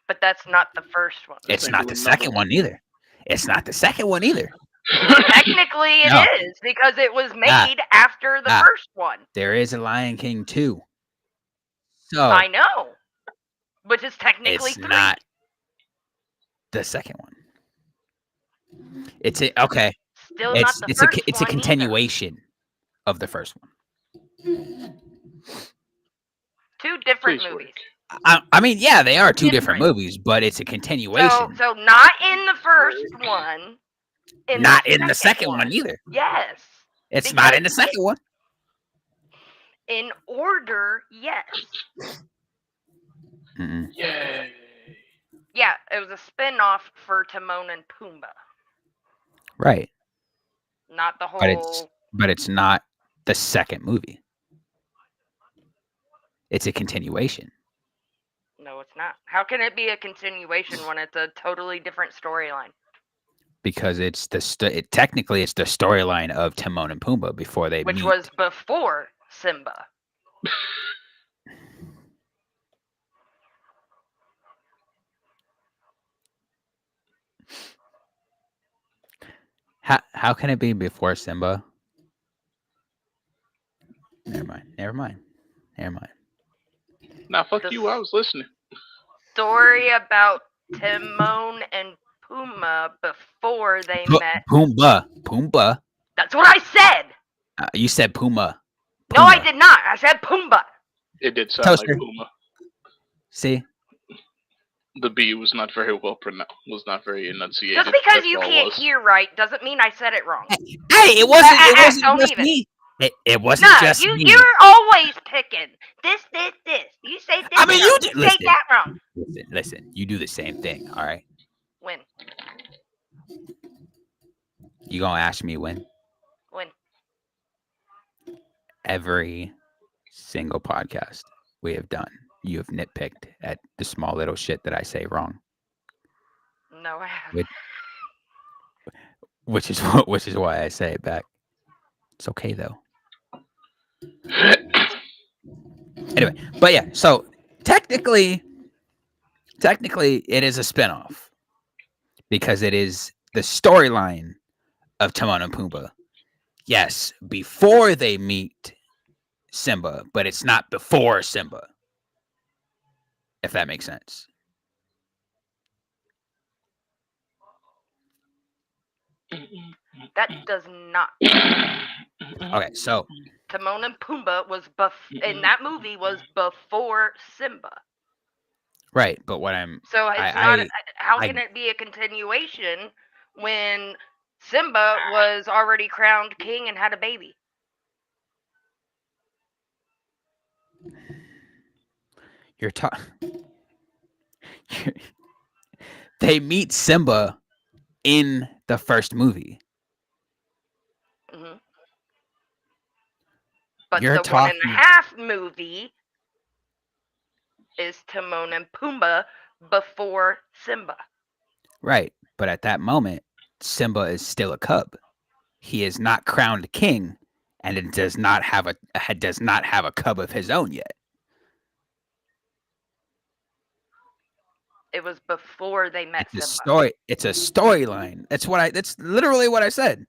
But that's not the first one. It's not the second one either. Technically, it is because it was made after the first one. There is a Lion King 2. So I know, which is technically it's 3. not the second one. Okay. Still not the first one. It's a continuation of the first one. 2 different movies. I mean, yeah, they are 2 different movies, but it's a continuation. So not in the first one. Not in the second one either. Yes. It's not in the second one. In order, yes. Mm-mm. Yay. Yeah, it was a spin-off for Timon and Pumbaa. Right. Not the whole... But it's not the second movie. It's a continuation. No, it's not. How can it be a continuation when it's a totally different storyline? Because technically it's the storyline of Timon and Pumbaa before they meet. Which was before Simba. How can it be before Simba? Never mind. Nah, fuck you. I was listening. Story about Timon and Pumbaa before they met. Pumbaa. That's what I said. You said Puma. No, I did not. I said Pumbaa. It did sound Toaster. like Puma. See? The B was not very well pronounced. Was not very enunciated. Just because That's you all it can't was. hear right doesn't mean I said it wrong. Hey, it wasn't. It wasn't don't just even. me. It wasn't No, just me. you're always picking this. You say this. I mean, wrong. you do. say Listen, that wrong. listen. You do the same thing. All right. When? You gonna ask me when? When? Every single podcast we have done, you have nitpicked at the small little shit that I say wrong, No, I haven't. which is why I say it back. It's okay though. Anyway, but yeah, so technically it is a spinoff because it is the storyline of Timon and Pumbaa. Yes, before they meet Simba, but it's not before Simba. If that makes sense. That does not. Okay, so Timon and Pumbaa was in that movie was before Simba. right, but what I'm So it's I- not. How I- can it be a continuation when Simba was already crowned king and had a baby? you're talking. They meet Simba in the first movie. hmm But You're the 1.5 talking- movie is Timon and Pumbaa before Simba. Right, but at that moment, Simba is still a cub. He is not crowned king, and it does not have a cub of his own yet. It was before they met It's a Simba. story. It's a storyline. That's literally what I said.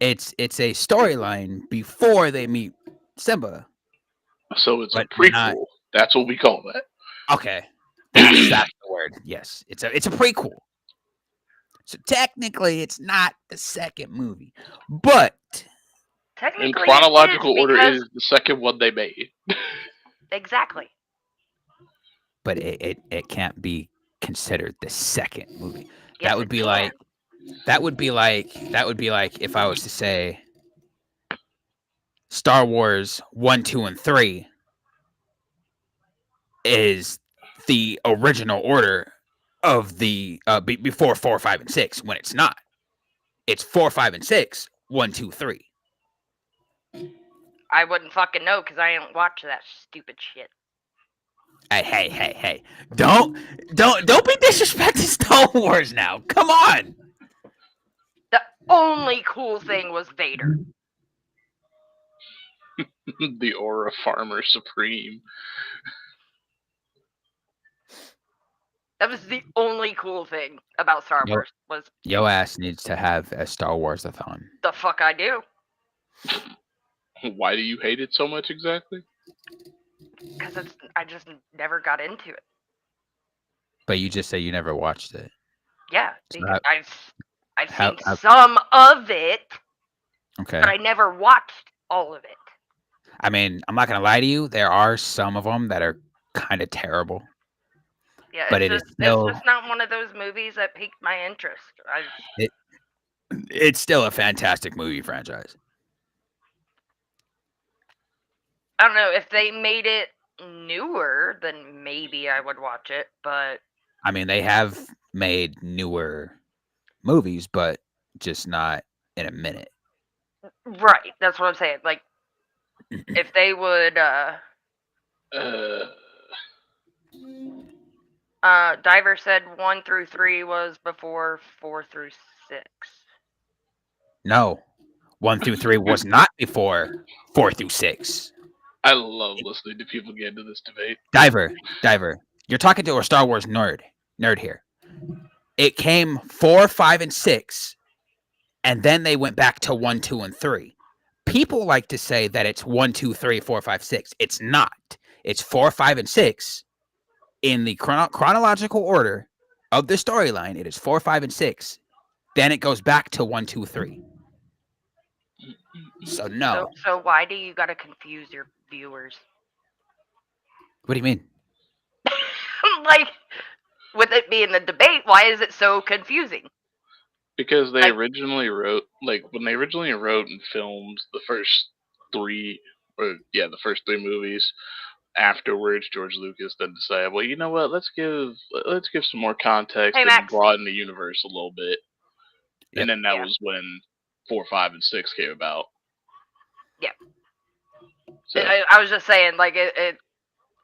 It's a storyline before they meet Simba. So it's But a prequel. not- That's what we call that. Okay, that's the word. Yes, it's a prequel. So technically, it's not the second movie, but Technically, In it chronological order, because- is the second one they made. exactly. it can't be considered the second movie. Yes, That would it be can. like that would be like if I was to say Star Wars 1, 2, and 3 is the original order of the before 4, 5, and 6 when it's not. It's 4, 5, and 6, 1, 2, 3. I wouldn't fucking know because I don't watch that stupid shit. Hey. Don't be disrespecting Star Wars now. Come on. The only cool thing was Vader. The Aura Farmer Supreme. That was the only cool thing about Star Yep. Wars was Yo ass needs to have a Star Wars-a-thon. the fuck I do. Why do you hate it so much exactly? Because I just never got into it. But you just say you never watched it. Yeah, So because I've how- seen how- some of it, Okay. but I never watched all of it. I mean, I'm not gonna lie to you. There are some of them that are kind of terrible. Yeah, But it's it is just, still- it's just not one of those movies that piqued my interest. It's still a fantastic movie franchise. I don't know if they made it newer, then maybe I would watch it. But I mean, they have made newer movies, but just not in a minute. right, that's what I'm saying. Like, if they would, Diver said 1 through 3 was before 4 through 6. No, 1 through 3 was not before 4 through 6. I love listening to people get into this debate. Diver, you're talking to a Star Wars nerd here. It came 4, 5, and 6, and then they went back to 1, 2, and 3. People like to say that it's 1, 2, 3, 4, 5, 6. It's not. It's 4, 5, and 6 in the chronological order of the storyline. It is 4, 5, and 6. Then it goes back to 1, 2, 3. So no. So why do you gotta confuse your viewers? What do you mean? like, with it being a debate, why is it so confusing? Because they Like- originally wrote, when they originally wrote and filmed the first three movies. Afterwards, George Lucas then decided, well, you know what? Let's give some more context Hey, and Max. broaden the universe a little bit. Yep. And then that Yeah. was when 4, 5, and 6 came about. Yeah. So, I was just saying, like,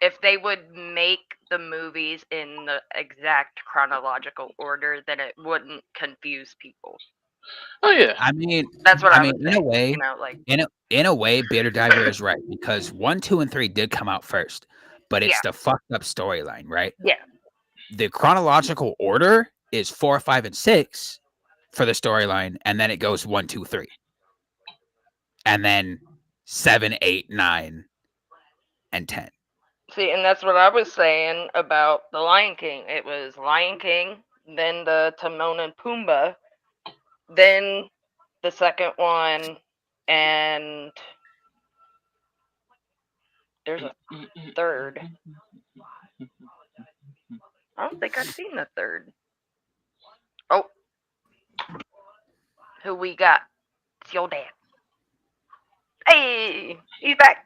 if they would make the movies in the exact chronological order, then it wouldn't confuse people. oh yeah, I mean, That's what I, I mean, was in a saying. way, You know, like, in a way, Bearded Diver is right because 1, 2, and 3 did come out first, but it's the fucked up storyline, right? Yeah. The chronological order is 4, 5, and 6 for the storyline, and then it goes 1, 2, 3, and then 7, 8, 9, and 10. see, and that's what I was saying about the Lion King. It was Lion King, then the Timon and Pumbaa, then the second one, and there's a third. I don't think I've seen the third. Oh. Who we got? It's your dad. Hey, he's back.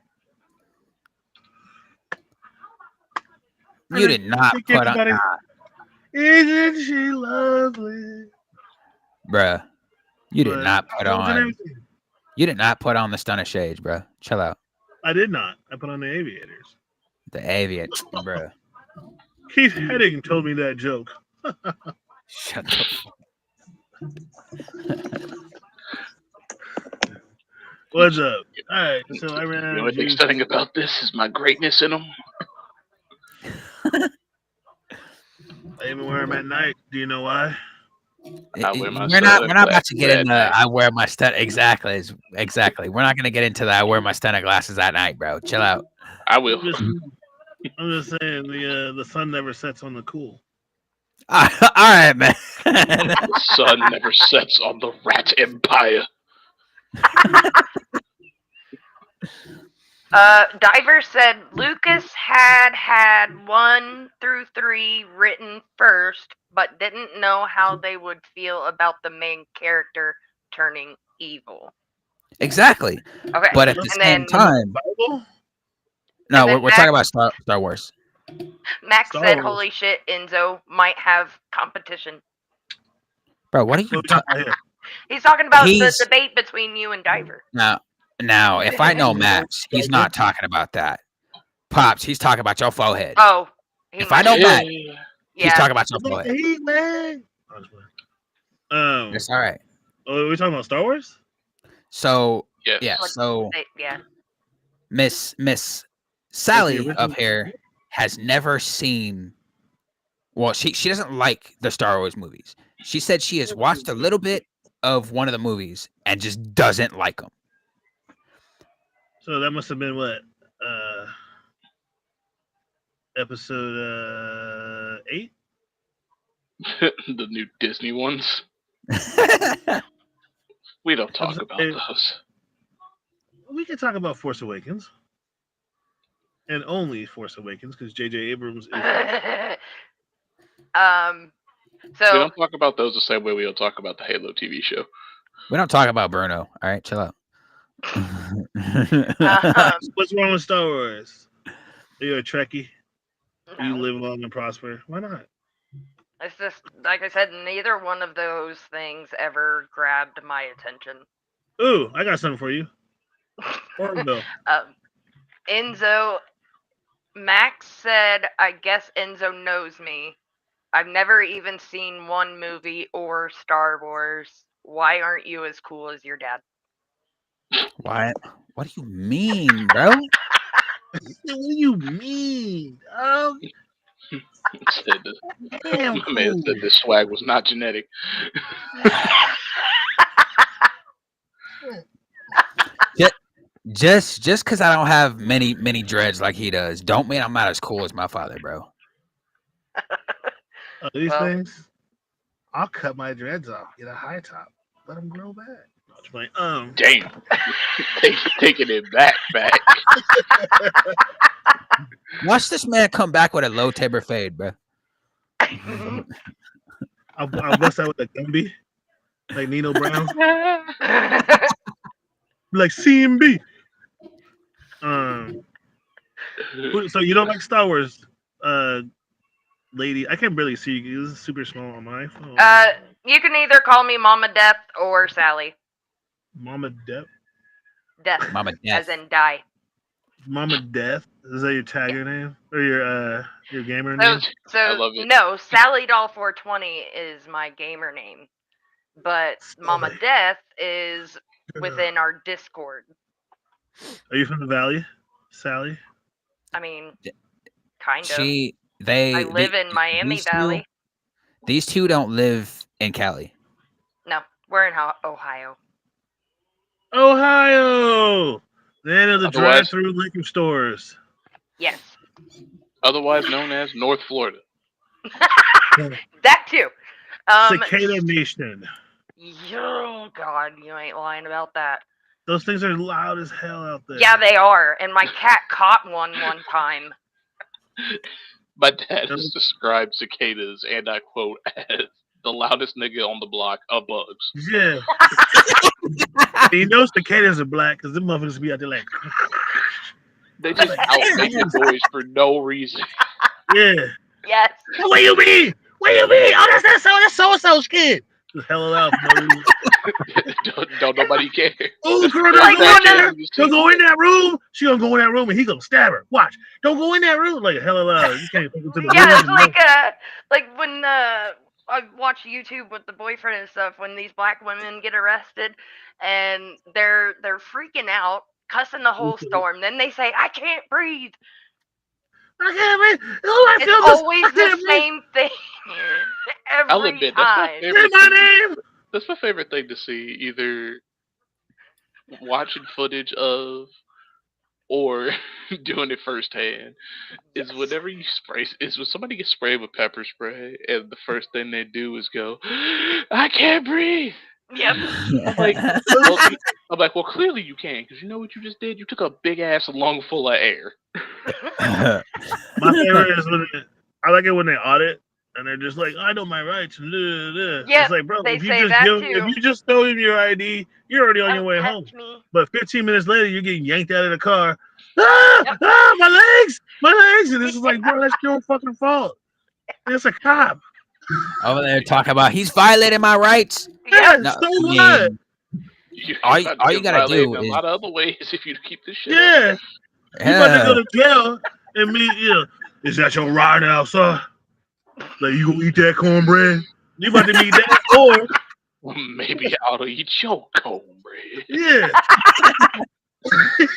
You did not think put on, everybody- Isn't she lovely? bruh. You did But not put clothes and on. everything. You did not put on the Stunner Shades, bruh. Chill out. I did not. I put on the aviators. The Avian, bruh. Keith Heading told me that joke. Shut the What's up? All right, so I the ran only thing stunning about this is my greatness in them. I even wear them at night. Do you know why? I wear my We're not stunner about to get glasses into at night. I wear my stunner exactly. We're not gonna get into that. I wear my stunner glasses at night, bro. Chill out. I will. I'm just saying the sun never sets on the cool. All right, man. The sun never sets on the rat empire. Diver said Lucas had 1 through 3 written first, but didn't know how they would feel about the main character turning evil. Exactly. Okay, But at the and same then time, Bible? no, and then we're talking about Star Wars. Max Star said, Wars. "Holy shit, Enzo might have competition." Bro, what are you What we talking talking about here? He's talking about the He's- debate between you and Diver. now? If I know Max, he's not talking about that. Pops, he's talking about your forehead. Oh, he If I might- know Max, yeah. he's talking about your Look at forehead. the heat, man. I'm just playing. It's all right. Oh, are we talking about Star Wars? So Yes. yeah, Like- so Yeah. Miss Sally original- up here has never seen. Well, she doesn't like the Star Wars movies. She said she has watched a little bit of one of the movies and just doesn't like them. So that must have been what? Episode 8? The new Disney ones. We don't talk about Hey. those. We can talk about Force Awakens. And only Force Awakens, because J.J. Abrams is. We So don't talk about those the same way we don't talk about the Halo TV show. We don't talk about Bruno. All right, chill out. What's wrong with Star Wars? Are you a Trekkie? Do you no. live long and prosper? Why not? It's just like I said, neither one of those things ever grabbed my attention. Ooh, I got something for you. Farmville. Enzo, Max said, I guess Enzo knows me. I've never even seen one movie or Star Wars. Why aren't you as cool as your dad? What? What do you mean, bro? What do you mean? Said the, Damn my man cool. said this swag was not genetic. Just because I don't have many dreads like he does, don't mean I'm not as cool as my father, bro. These Well- things, I'll cut my dreads off, get a high top, let them grow back. No, just playing. Damn. Taking it back. Watch this man come back with a low taper fade, bro. I'll bust out with a Gumby, like Nino Brown, like CMB. So you don't like Star Wars, uh, lady? I can barely see you. This is super small on my phone. You can either call me Mama Death or Sally. Mama Death. Death, Mama as Death. in die. Mama Death. Is that your tagger name or your gamer So, name? I so love it. no, Sally Doll 420 is my gamer name, but Mama Sally. Death is within our Discord. Are you from the Valley, Sally? I mean, kind of. I I live in Miami Valley. These two don't live in Cali. No, we're in Ohio. Ohio. Land of the Otherwise- drive-through liquor stores. Yes, Otherwise known as North Florida. that too. Cicada Nation. Oh God, you ain't lying about that. Those things are loud as hell out there. Yeah, they are, and my cat caught one time. My dad has described cicadas, and I quote, as the loudest nigga on the block of bugs. Yeah. You know cicadas are black because them motherfuckers be out there like. They just out making noise for no reason. Yeah. Yes. What you mean? What you mean? Oh, that's so-and-so's kid. Just hell loud for no reason. don't nobody care. Oh, girl, Like, don't go in there. Just Don't go in that room. She gonna go in that room and he gonna stab her. Watch. Don't go in that room. Like hella loud. You can't take it to the Yeah, room. it's like when I watch YouTube with the boyfriend and stuff, when these black women get arrested and they're freaking out, cussing the whole storm. Then they say, "I can't breathe." I can't breathe. Oh, I It's feel this. always I the can't breathe. same thing I'll every admit, that's my time. Say favorite my thing. name. That's my favorite thing to see. Either watching footage of or doing it firsthand is whenever you spray. Is when somebody gets sprayed with pepper spray, and the first thing they do is go, "I can't breathe." Yep. I'm like, well, clearly you can, because you know what you just did? You took a big ass lung full of air. My favorite is when I like it when they audit and they're just like, I know my rights. Yeah, It's like, bro, they if you say just that give, too. if you just throw him your ID, you're already on your way Don't home. touch me. But 15 minutes later, you're getting yanked out of the car. Yep. My legs, and this is like, bro, that's your fucking fault. And it's a cop. Over there talking about he's violating my rights. Yeah, No, so I what? mean, You're All about you get gotta violated do in a is- lot of other ways if you keep this shit up. Yeah, you about to yeah. go to jail and me, is that your ride out, sir? Like, you gonna eat that cornbread? You about to meet that, or Well, maybe I'll eat your cornbread. yeah.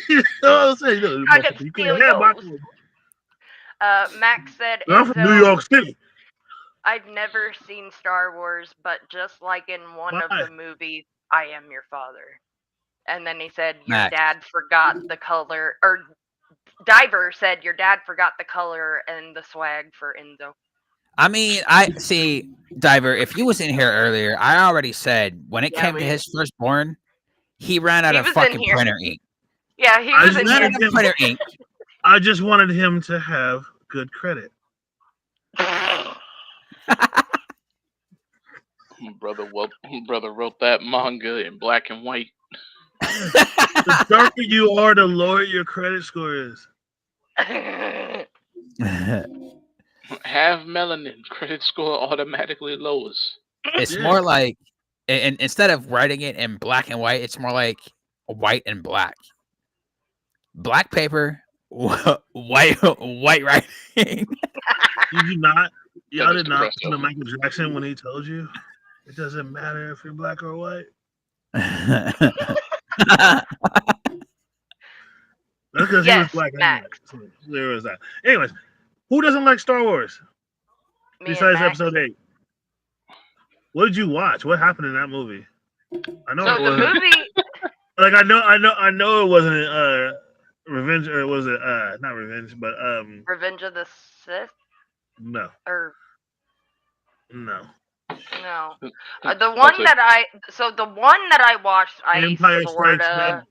You know what I'm saying? I can You steal can't have my yours. cornbread. Max said, I'm from New "Enzo, York City. I've never seen Star Wars, but just like in one of Why? the movies, I am your father." And then he said, "Your Max. dad forgot the color," or Diver said, "Your dad forgot the color and the swag for Enzo." I mean, I see, Diver. If you was in here earlier, I already said when it Yeah, came to his firstborn, he ran out He of was in fucking here. printer ink. Yeah, he I was just in let here. him- Ran out of printer ink. I just wanted him to have good credit. Brother wrote that manga in black and white. The darker you are, the lower your credit score is. Have melanin, credit score automatically lowers. It's Yeah. more like, and instead of writing it in black and white, it's more like white and black. Black paper, white writing. Did you not? Y'all That is did not depressing. listen to Michael Jackson when he told you it doesn't matter if you're black or white. That's because he was Yes, black. Max. So there was that. Anyways, who doesn't like Star Wars Me and besides Max. Episode 8? What did you watch? What happened in that movie? I know So it the wasn't. movie, Like I know it wasn't Revenge, or was it not Revenge, but Revenge of the Sith, no. or No. no, the one that I watched, Empire Strikes Back.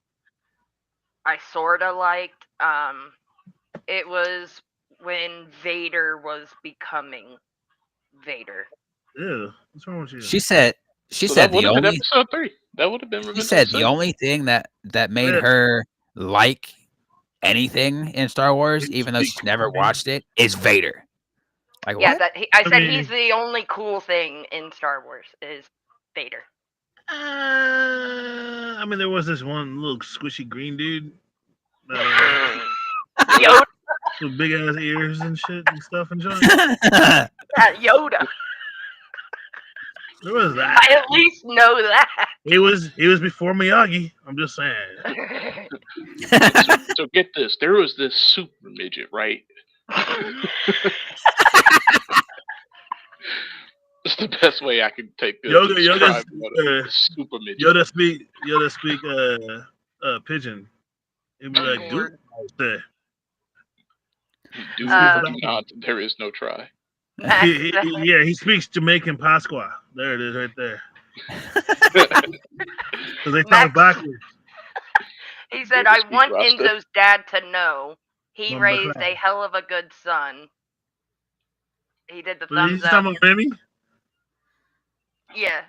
I sorta liked. It was when Vader was becoming Vader. Ew, what's wrong with you? She said So said that would the have been only episode 3. That would have been she Revenge said of the the Sith. only thing that made Yeah. her like anything in Star Wars, Didn't even though speak she's never Korean. watched it, is Vader. Like Yeah, what? I I said mean- he's the only cool thing in Star Wars is Vader. I mean, there was this one little squishy green dude that, Yoda. with big ass ears and shit and stuff and junk. Yoda. There was I that. at least know that. He was before Miyagi. I'm just saying. So get this. There was this super midget, right? It's the best way I can take this. to describe what a super midget. Yoda speak pigeon. He'd be like, Lord. dude. Do Uh, not. There is no try. He speaks Jamaican Pasqua. There it is, right there. Because they talk Max- backwards. He said, Good to I speak, want Rasta." Enzo's dad to know he Mama raised Cloud. a hell of a good son. He did the But thumbs he's up. talking about Remy. Yeah.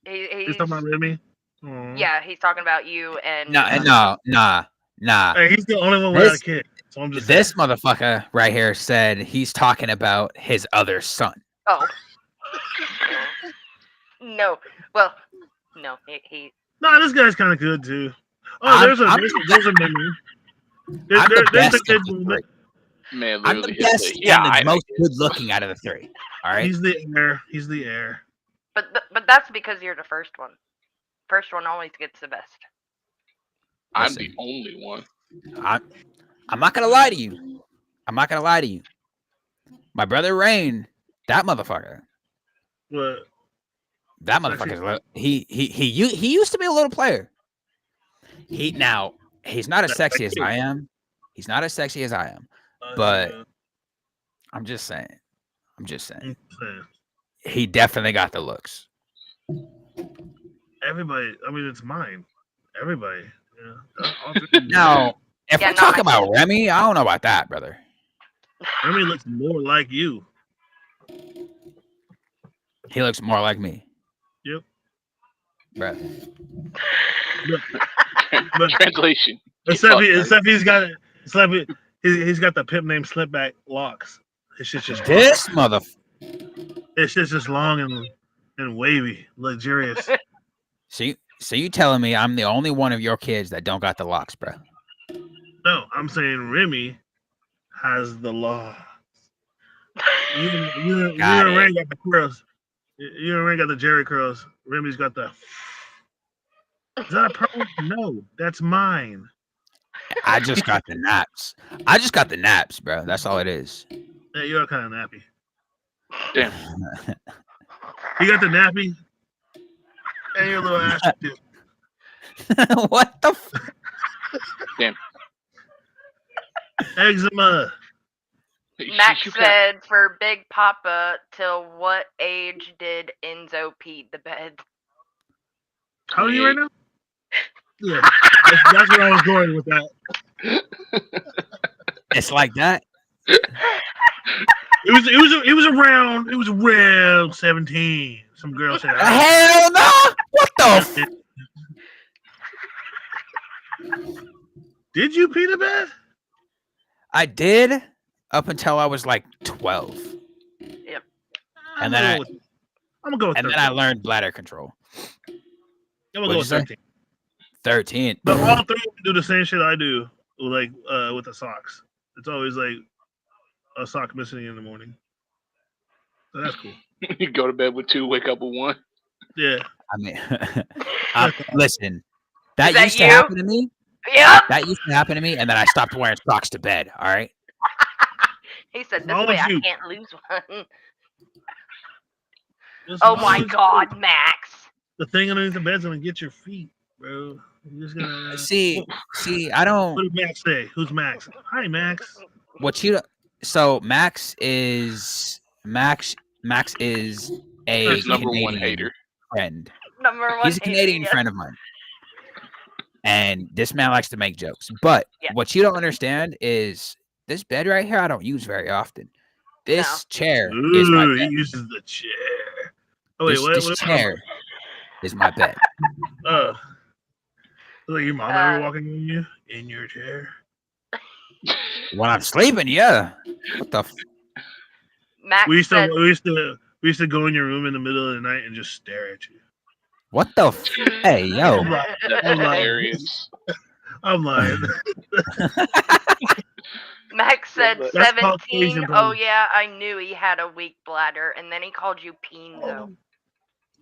He's He's talking about Remy. Aw. yeah, he's talking about you and Nah. Hey, he's the only one without a This- kid. So I'm just This motherfucker right here said he's talking about his other son. Oh. No. Well, no. He No, this guy's kind of good too. Oh, I'm- there's a I'm- memory. I'm the There's a best good of the moment. three. Man, I'm literally the hit best the- yeah, and I the most good looking out of the three. All right. He's the heir. He's the heir. but that's because you're the first one. First one always gets the best. I'm Listen. the only one. I'm not gonna lie to you. My brother Rain, that motherfucker. But That motherfucker. He used to be a little player. He's not as sexy as I am. He's not as sexy as I am. But- I'm just saying. He definitely got the looks. everybody. I mean, it's mine. Everybody. Yeah. All three of them. Now, if Yeah, we're no, talking I- about Remy, I don't know about that, brother. Remy looks more like you. He looks more like me. Yep. Bruh. But Translation. except fuck, he's got he's got the pimp named Slipback locks. His shit's just This mother. His shit's just long and wavy, luxurious. So you telling me I'm the only one of your kids that don't got the locks, bro? No, I'm saying Remy has the law. You Got and it. Ray got the curls. You and Ray got the Jerry curls. Remy's got the. Is that a pearl? No, that's mine. I just got the naps, bro. That's all it is. Yeah, you're kind of nappy. Damn. You got the nappy. And your little ass too. What the? Eczema. Max You can't- said for Big Papa, till what age did Enzo pee the bed? How old are you right now? Yeah, that's where I was going with that. It's like that. It was around 17. Some girl said, Hell no! What the? "Did you pee the bed?" I did up until I was like 12, And then I'm gonna go with and 13. then I learned bladder control. I'm gonna What'd go you with say? 13. 13. But all three of them do the same shit I do, like with the socks. It's always like a sock missing in the morning. So that's cool. You go to bed with 2, wake up with 1. Yeah. I mean, listen, Is that used to you? happen to me. Yep. That used to happen to me, and then I stopped wearing socks to bed. All right. He said, this All way of I you. can't lose one. Just Oh as my long as god, Max. The thing underneath the bed's gonna get your feet, bro. You're just gonna See, I don't. What did Max say? Who's Max? Hi, Max. What you? So Max is a His number one Canadian hater. friend. Number one. He's a Canadian hater. friend of mine. And this man likes to make jokes. But Yeah. what you don't understand is this bed right here, I don't use very often. This chair is my Ooh, he bed. uses the chair. Oh wait, This what? chair is my bed. Oh, like your mom Uh, ever walking on you in your chair? When I'm sleeping, yeah. What the? Max We used said, to go in your room in the middle of the night and just stare at you. What the? Hey, yo. I'm lying. That's I'm lying. hilarious. I'm lying. Max said That's 17. Caucasian, Oh baby. yeah, I knew he had a weak bladder, and then he called you Peenzo.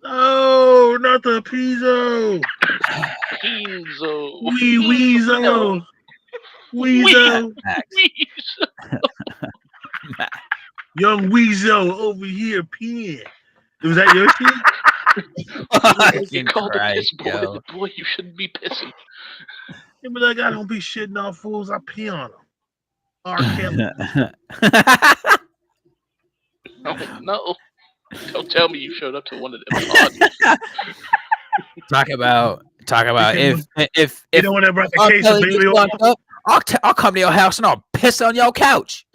Oh, not the pizzo. Peenzo. Weezo. Weezo. Max. Young Weezo over here peeing. Was that your shit? You Fucking called a piss Christ, boy. yo. The boy, you shouldn't be pissing. Yeah, but like, I don't be shitting on fools. I pee on them. R. Kelly. Oh no! Don't tell me you showed up to one of them pods. Talk about You if know when I brought the R. case of Kelly baby gets oil? locked up, I'll come to your house and I'll piss on your couch.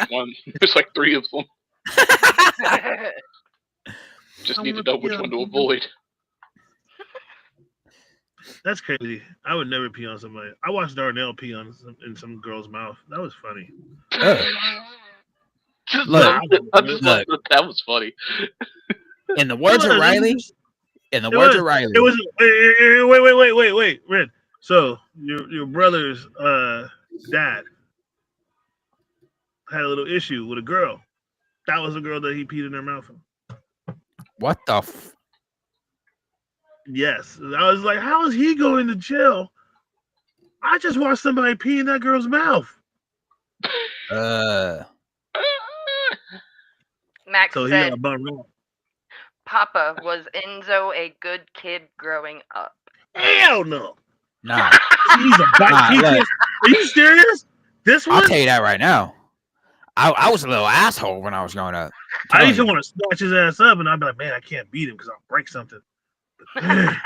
One, there's like 3 of them. Just I need to wanna know which pee one on to them. avoid. That's crazy. I would never pee on somebody. I watched Darnell pee on in some girl's mouth. That was funny. Ugh. Just Look, I just look. thought that was funny. In the words of It was. Riley, in the It words was. of Riley, It was. Wait, Red. So your brother's dad had a little issue with a girl. That was the girl that he peed in her mouth. what the? F- Yes, I was like, how is he going to jail? I just watched somebody pee in that girl's mouth. Max So he said, got bumped wrong. Papa, was Enzo a good kid growing up? Hell no. Nah, He's a bite Nah, teacher. look. Are you serious? This one? I'll tell you that right now. I was a little asshole when I was growing up. I used to Telling you. want to snatch his ass up, and I'd be like, man, I can't beat him because I'll break something. But, man,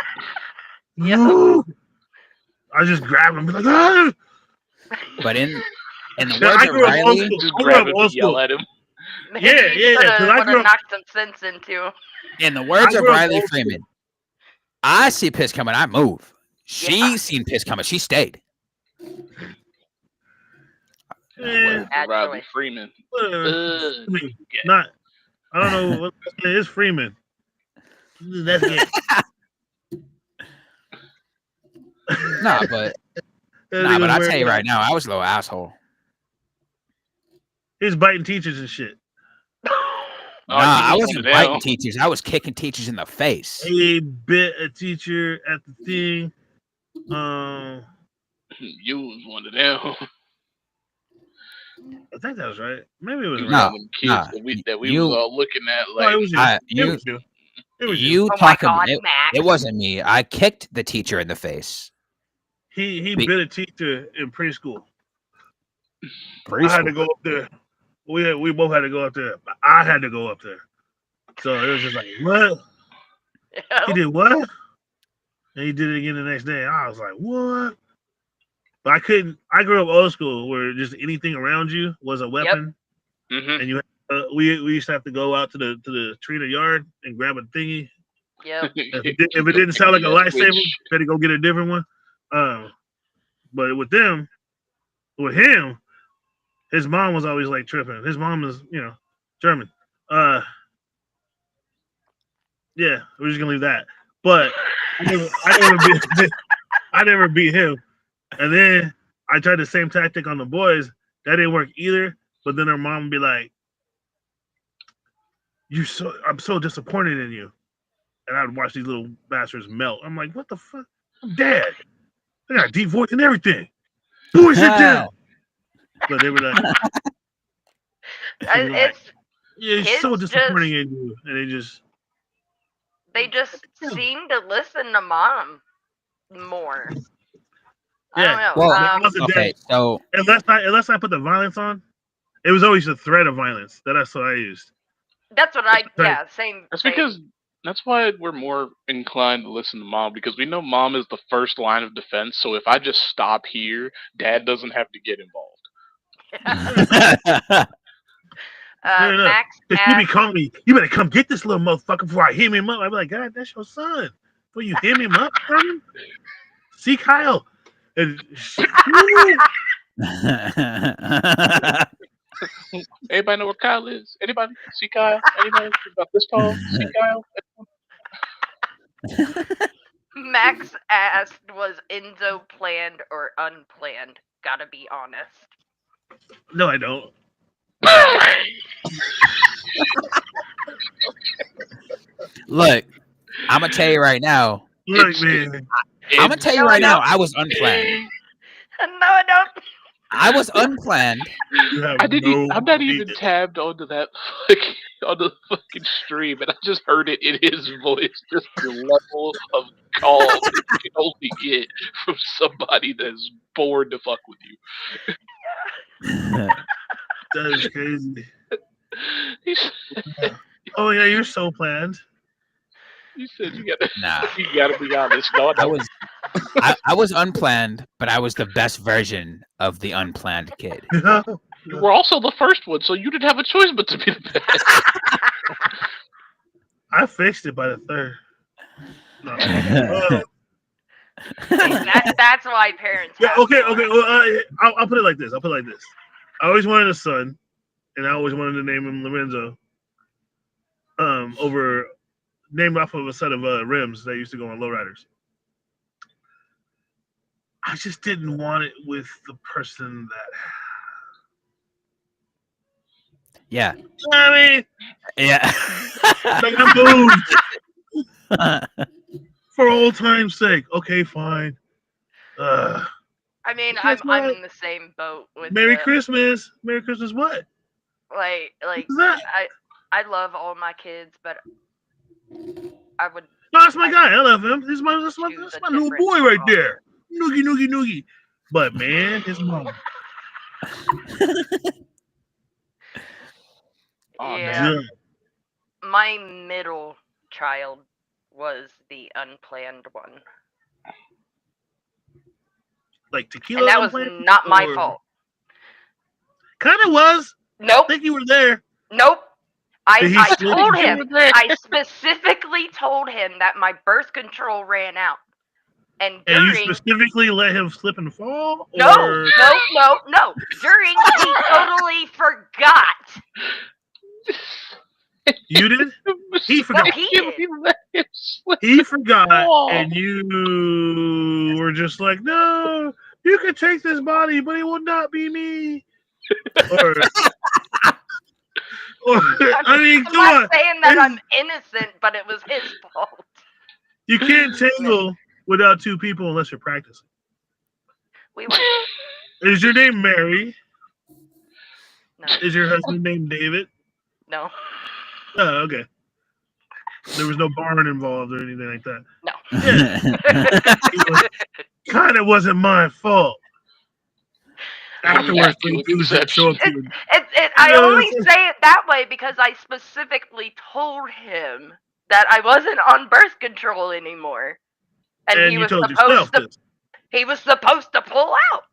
no. I just grab him and be like, ah! But in the Yeah, words I of grew up old Riley, school. Just I grew grab up him old and yell school. at him. Maybe Yeah, you yeah, 'cause I would grew have up- knocked some sense into. in the words I of grew up Riley old school. Freeman, I see piss coming, I move. She Yeah. seen piss coming, she stayed. Eh, Bad Riley choice. Freeman. whatever. I mean, Yeah. not. I don't know what it is. Freeman. That's gay. Nah, but I tell you right now, I was a little asshole. He's biting teachers and shit. Oh, Nah, you I was wasn't one of biting them. teachers. I was kicking teachers in the face. He bit a teacher at the thing. You was one of them. I think that was right. Maybe it was You right. Nah, one of them kids nah, that we you- was all looking at No, like. it was you. I- It you- was you. It was you. You Oh my talk about God, it. Max. It wasn't me. I kicked the teacher in the face. He Be- bit a teacher in preschool. I had to Preschool. go up there. We both had to go up there. But I had to go up there. So it was just like, what? He did what? And he did it again the next day. I was like, what? But I couldn't. I grew up old school where just anything around you was a weapon, Mhm. and you. We used to have to go out to the tree in the yard and grab a thingy. Yep. If it didn't sound like a Yeah, lightsaber, which- you had to go get a different one. But with him, his mom was always like tripping. His mom is, German. Yeah, we're just gonna leave that. But I never beat him. And then I tried the same tactic on the boys. That didn't work either. But then her mom would be like, I'm so disappointed in you. And I'd watch these little bastards melt. I'm like, what the fuck? I'm dead. They got a deep voice and everything. Boys, sit down. But they were like, It's yeah, it's so kids disappointing in you. And they just seem to listen to mom more. I Yeah, don't know. well, I was a Okay, dad. so Unless I put the violence on, it was always the threat of violence. That's what I used. That's what same. That's same. because that's why we're more inclined to listen to mom, because we know mom is the first line of defense. So if I just stop here, dad doesn't have to get involved. No. Max If you be asked, calling me, you better come get this little motherfucker before I hit him up. I'd be like, God, that's your son. Before you hit him up, son? See Kyle. And, Anybody know where Kyle is? Anybody see Kyle? Anybody about this tall? See Kyle? Max asked, was Enzo planned or unplanned? Gotta be honest. no, I don't. Look, I'm gonna tell you right now. Look, man. I'm gonna tell you No, I right now. don't. I was unplanned. No, I don't. I was unplanned. You have I'm not even idea. tabbed onto that fucking on the fucking stream, and I just heard it in his voice. Just the level of call that you can only get from somebody that's born to fuck with you. That is crazy. He's, Oh yeah, you're so planned. you said you Nah, gotta be honest. No, I was unplanned, but I was the best version of the unplanned kid. you were also the first one, so you didn't have a choice but to be the best. I fixed it by the third. No. That's why parents. Yeah, have okay. more. Well, I'll put it like this. I always wanted a son, and I always wanted to name him Lorenzo. Named off of a set of rims that used to go on lowriders. I just didn't want it with the person that. Yeah, I mean, yeah. like I moved for old time's sake. Okay, fine. I mean, Guess I'm what? in the same boat with Merry the- Christmas. Merry Christmas. What? Like What's that? I love all my kids, but I would. No, that's my guy. I love him. That's my Choose a little different boy right dog. there. Noogie. But man, his mom. Oh, Yeah. Yeah. My middle child was the unplanned one, Like tequila. and that was not my fault. Kind of was. I Nope, think you were there. nope. Did he I slip told you him. were there? I specifically told him that my birth control ran out, and And you during specifically let him slip and fall? no. Or... During he totally forgot. You did? He forgot. No, he did. He forgot, Oh. and you were just like, "No, you can take this body, but it will not be me." Or I mean, I'm come not on. saying that I'm innocent, but it was his fault. You can't tangle without two people unless you're practicing. We were Is your name Mary? no, Is your husband named David? no, Oh, okay. There was no barn involved or anything like that. no. Kind of wasn't my fault. Afterwards, Yeah, three dudes that show up to you. I only say it that way because I specifically told him that I wasn't on birth control anymore, and he you was told yourself supposed to. this. He was supposed to pull out.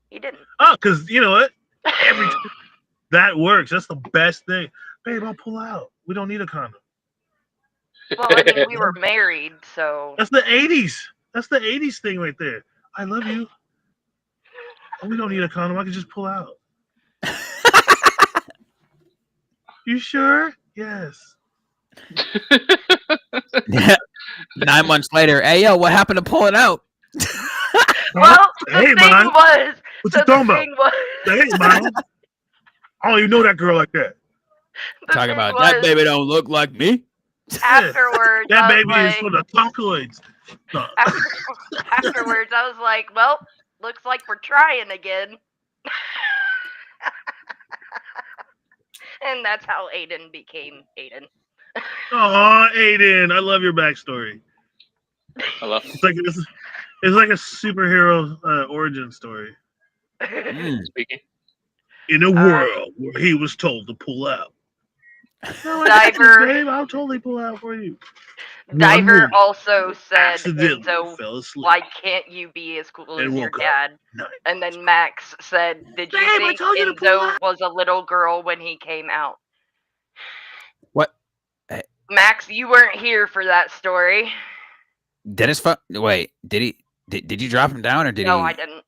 He didn't. Oh, because you know what? That works. That's the best thing. Babe, I'll pull out. We don't need a condom. Well, I mean, we were married, so That's the 80s. That's the 80s thing right there. I love you. We don't need a condom. I can just pull out. You sure? Yes. 9 months later, hey yo, what happened to pulling out? well, the Hey, thing man. was, What so you the talking about? thing was, Hey, man. I don't even know that girl like that. the Talking thing about was, that baby don't look like me. Afterwards, That I was baby is like, for the tonkoids. No. afterwards, I was like, well, looks like we're trying again. And that's how Aiden became Aiden. Aw, Aiden. I love your backstory. Hello. It's like a superhero origin story. Mm. Speaking. In a world where he was told to pull out. No, I got Diver. this, babe. I'll totally pull out for you. Diver moved. also said, Accidentally Enzo, fell asleep. why can't you be as cool And as your woke up. dad? No. And then Max said, did you Babe, I think told you to pull Enzo out. was a little girl when he came out? What? Max, you weren't here for that story. Dennis? Wait, did he? Did you drop him down or did No, he? I didn't.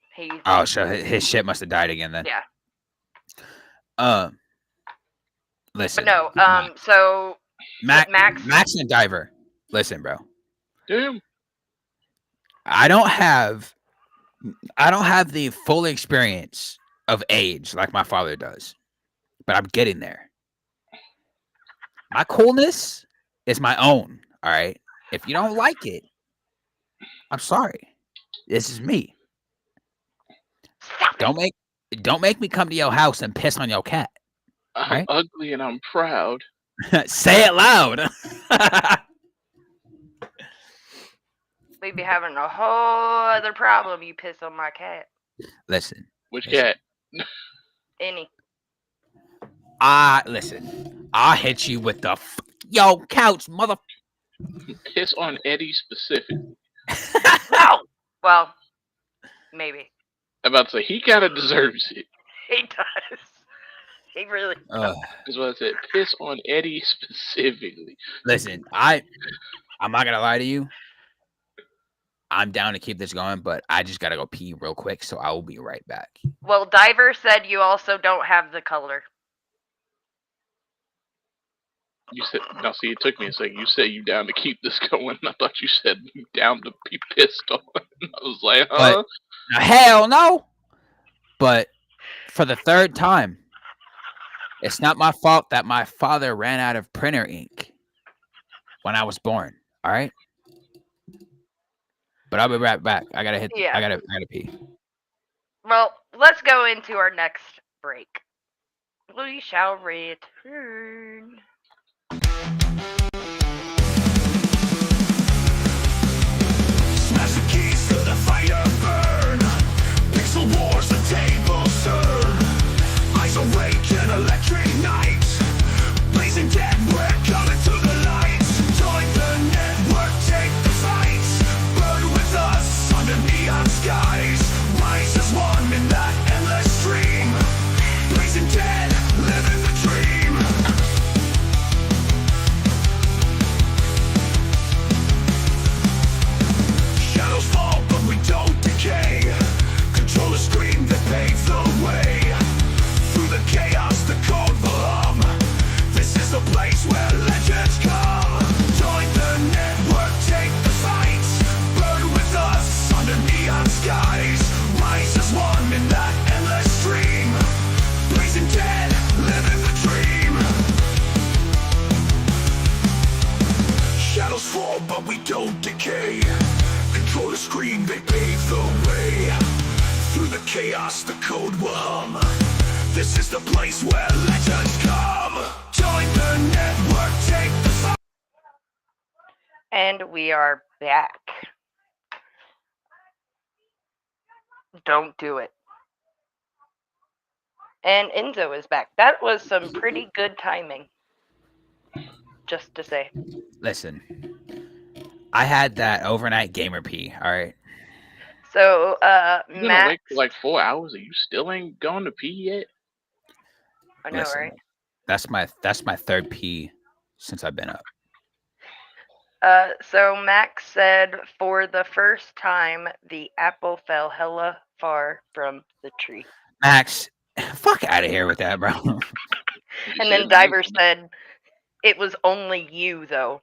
Oh, so his shit must have died again then. Yeah. Listen. But no, so Max Max and Diver. Listen, bro. Damn. I don't have the full experience of age like my father does, but I'm getting there. My coolness is my own. All right. If you don't like it, I'm sorry. This is me. Don't make me come to your house and piss on your cat. I'm Right? ugly and I'm proud. Say it loud. we'd be having a whole other problem. You piss on my cat. Listen. Which Listen. cat? Any. Listen. I'll hit you with the yo couch, mother. Piss on Eddie specifically. No. Well, maybe I'm about to say, he kind of deserves it. he does. He really does. That's what I said. Piss on Eddie specifically. Listen, I'm not gonna lie to you. I'm down to keep this going, but I just gotta go pee real quick, so I will be right back. Well, Diver said you also don't have the color. You said, now see, it took me a second. You said you down to keep this going. I thought you said you down to be pissed on. I was like, huh? Now, hell no. But for the third time, it's not my fault that my father ran out of printer ink when I was born. All right. But I'll be right back. I gotta hit. Yeah. I gotta pee. Well, let's go into our next break. We shall return. Smash the keys to the fire burn. Pixel wars, the tables turn. Eyes awake in electric night. Blazing dead, we're coming to the light. Join the network, take the fight. Burn with us under neon skies. Rise as one in that endless stream. Blazing dead, living the dream. Shadows fall, but we don't decay. Control the screen that paves the way. Through the chaos, the code will hum. This is the place where legends come. Join the network, take the fight. Burn with us under neon skies. Rise as one in that endless stream. Blazing dead, living the dream. Shadows fall, but we don't decay. Control the screen, they pave the way. Through the chaos, the code will hum. This is the place where legends come. Join the network, take the fight. And we are back. Don't do it. And Enzo is back. That was some pretty good timing. Just to say. Listen, I had that overnight gamer pee. All right. So, You been Max. awake for like 4 hours and you still ain't gone to pee yet? I know, Listen, right? That's my third pee since I've been up. So Max said for the first time the apple fell hella far from the tree. Max, fuck out of here with that, bro. You And said then Diver said it was only you though.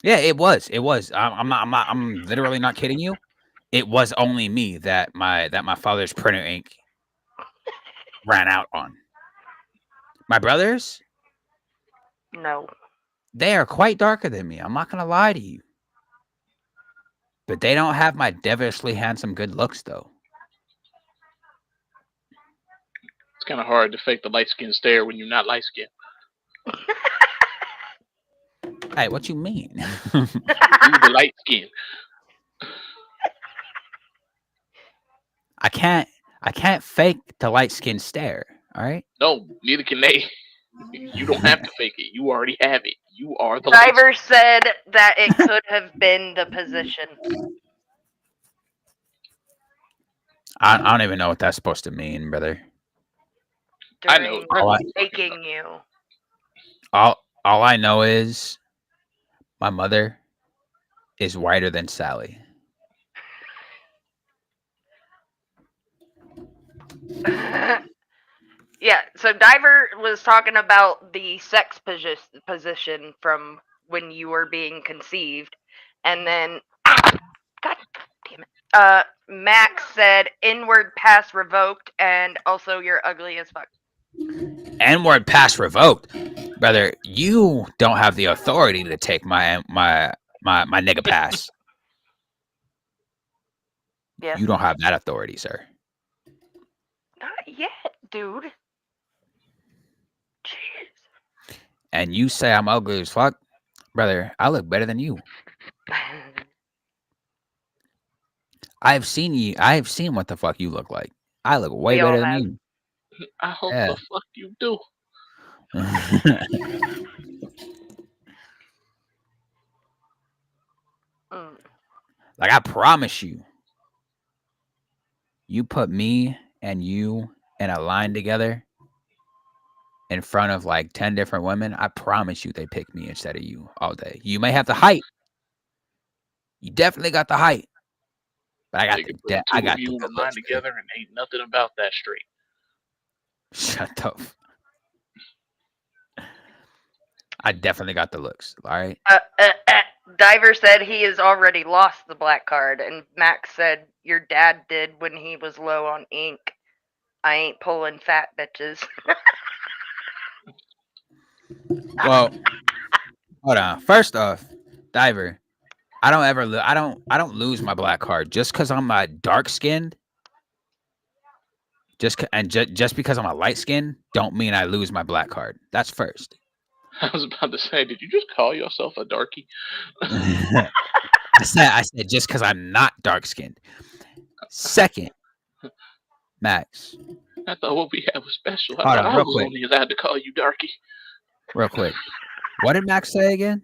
Yeah, it was. I'm literally not kidding you. It was only me that my father's printer ink ran out on. My brothers, No. they are quite darker than me. I'm not gonna lie to you. But they don't have my devilishly handsome good looks though. it's kind of hard to fake the light skin stare when you're not light skinned. Hey, what you mean? You the light skin. I can't fake the light skin stare. All right. No, neither can they. You don't have to fake it. You already have it. You are the Diver said that it could have been the position. I don't even know what that's supposed to mean, brother. I know During exactly what you're talking making about. you. All I know is my mother is whiter than Sally. Yeah, so Diver was talking about the sex position from when you were being conceived, and then God damn it. Max said inward pass revoked, and also you're ugly as fuck. N-word pass revoked, brother. You don't have the authority to take my nigga pass. Yes. You don't have that authority, sir. Not yet, dude. Jeez. And you say I'm ugly as fuck, brother. I look better than you. I've seen you. I've seen what the fuck you look like. I look way We all better than have. you. I hope Yeah. the fuck you do. Mm. Like I promise you, you put me and you in a line together in front of like 10 different women, I promise you they pick me instead of you all day. You may have the height. You definitely got the height. But I got Nigga, put the the I two got of you in the line looks, baby. together and ain't nothing about that straight. Shut up. I definitely got the looks. All right. Diver said he has already lost the black card, and Max said your dad did when he was low on ink. I ain't pulling fat bitches. Well, hold on. First off, Diver, I don't ever I don't lose my black card just because I'm dark skinned. Just because I'm a light skin, don't mean I lose my black card. That's first. I was about to say, did you just call yourself a darkie? I said just because I'm not dark skinned. Second, Max, I thought what we had was special. I Hold thought on, I real was quick. only allowed to call you darkie. real quick. What did Max say again?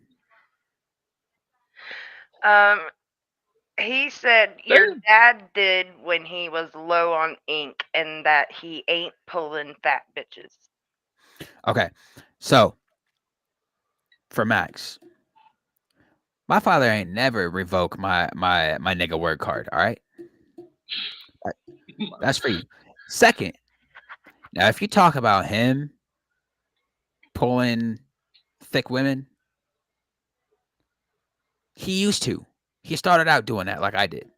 He said your dad did when he was low on ink, and that he ain't pulling fat bitches. Okay, so for Max, my father ain't never revoked my nigga word card. All right, that's for you. Second, now if you talk about him pulling thick women, he used to. He started out doing that like I did.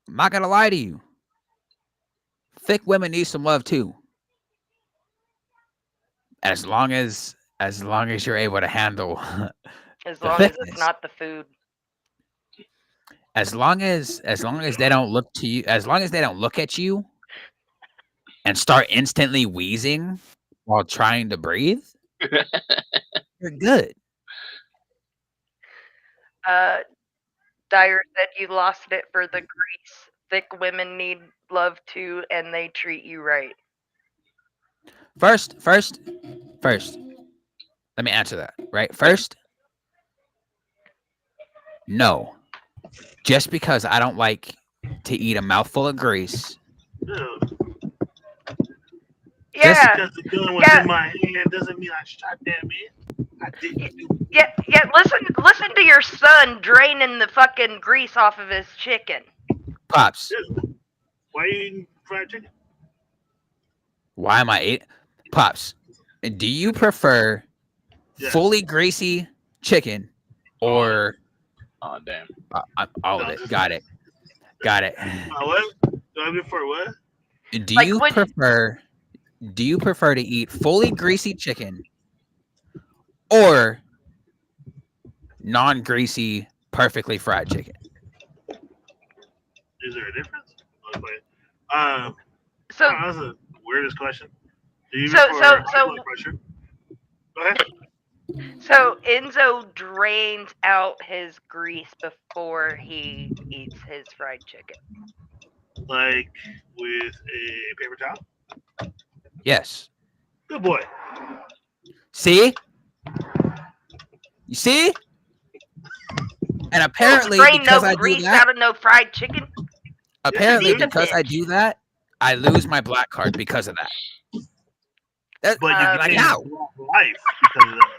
I'm not gonna lie to you. Thick women need some love too. As long as you're able to handle As the long as thickness. it's not the food. As long as they don't look to you, as long as they don't look at you and start instantly wheezing while trying to breathe, you're good. Dyer said you lost it for the grease. Thick women need love too, and they treat you right. First, let me answer that. Right? First, no. Just because I don't like to eat a mouthful of grease. Dude, Yeah, because the gun was Yeah. in my hand doesn't mean I shot that man. I didn't do yeah. Listen to your son draining the fucking grease off of his chicken. Pops, Dude, why are you eating fried chicken? why am I eating? Pops, do you prefer Yes. fully greasy chicken or Oh damn. all of No, it? just- Got it. What? Do I prefer what? Do Like, you would- prefer to eat fully greasy chicken or non-greasy, perfectly fried chicken? Is there a difference? Okay. So That's the weirdest question. Do you So- prefer so- high so- blood pressure? Go ahead. So Enzo drains out his grease before he eats his fried chicken. like with a paper towel. Yes. Good boy. See? You see? And apparently, Drain because no I do grease that, out of no fried chicken. apparently Yes, you do. because I do that, I lose my black card because of that. That But you like gain how? life because of that.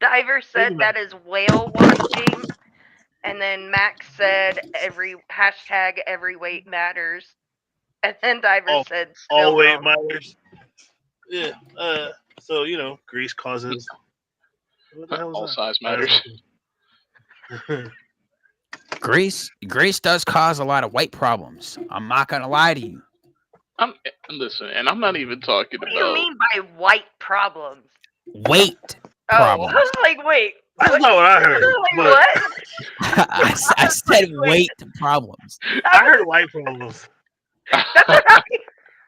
Diver said about that is whale watching, and then Max said every weight matters, and then Diver Oh, said All still weight wrong. matters. Yeah. So grease causes. What the hell All was size that? matters. Grease does cause a lot of weight problems. I'm not gonna lie to you. Listen, and I'm not even talking What do you about. mean by white problems? Weight Oh, problems. I was like, wait. That's not what I heard. Like, But what? I said weight problems. I heard white problems. That's what I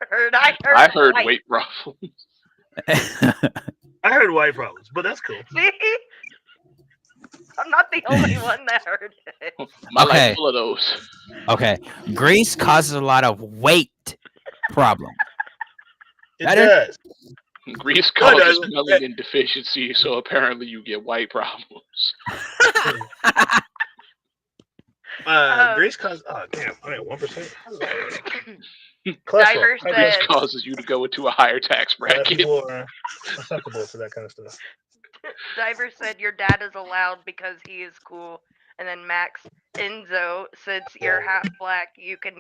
heard. I heard white. weight problems. I heard white problems, but that's cool. See? I'm not the only one that heard it. My Okay. life's full of those. Okay, grease causes a lot of weight problems. It Better? does. Grease No, it causes doesn't. melanin deficiency, so apparently you get white problems. Grease causes. Oh damn! I mean 1%. Diver Cholesterol. Grease said, causes you to go into a higher tax bracket. People are susceptible to that kind of stuff. Diver said your dad is allowed because he is cool. And then Max Enzo, since you're half black, you can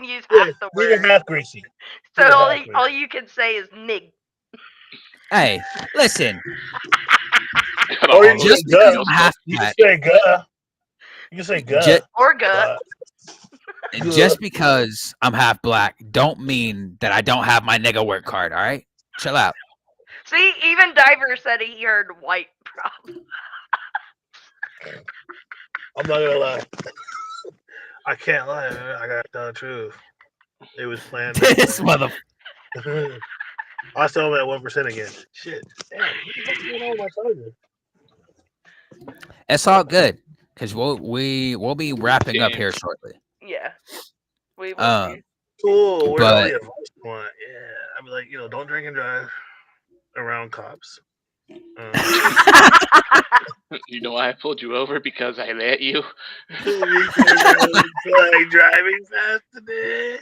use Yeah, half the even word. half greasy. So even all, half greasy. all you can say is nig. Hey, listen. Or you Just just say because guh. I'm half You black, can say guh. You can say guh. Or gut. just because I'm half black, don't mean that I don't have my nigga work card. All right, chill out. See, even Diver said he heard white problem. I'm not gonna lie. I can't lie, man. I gotta tell the truth. It was planned. This mother. I still am at 1% again. Shit. Damn. What the fuck's going on with my charger? It's all good because we'll be wrapping up Damn. here shortly. Yeah. We will Um, see. Cool. Where's all But- the advice you want? Yeah. I'd be like, don't drink and drive around cops. You know why I pulled you over? Because I let you. like driving fast today.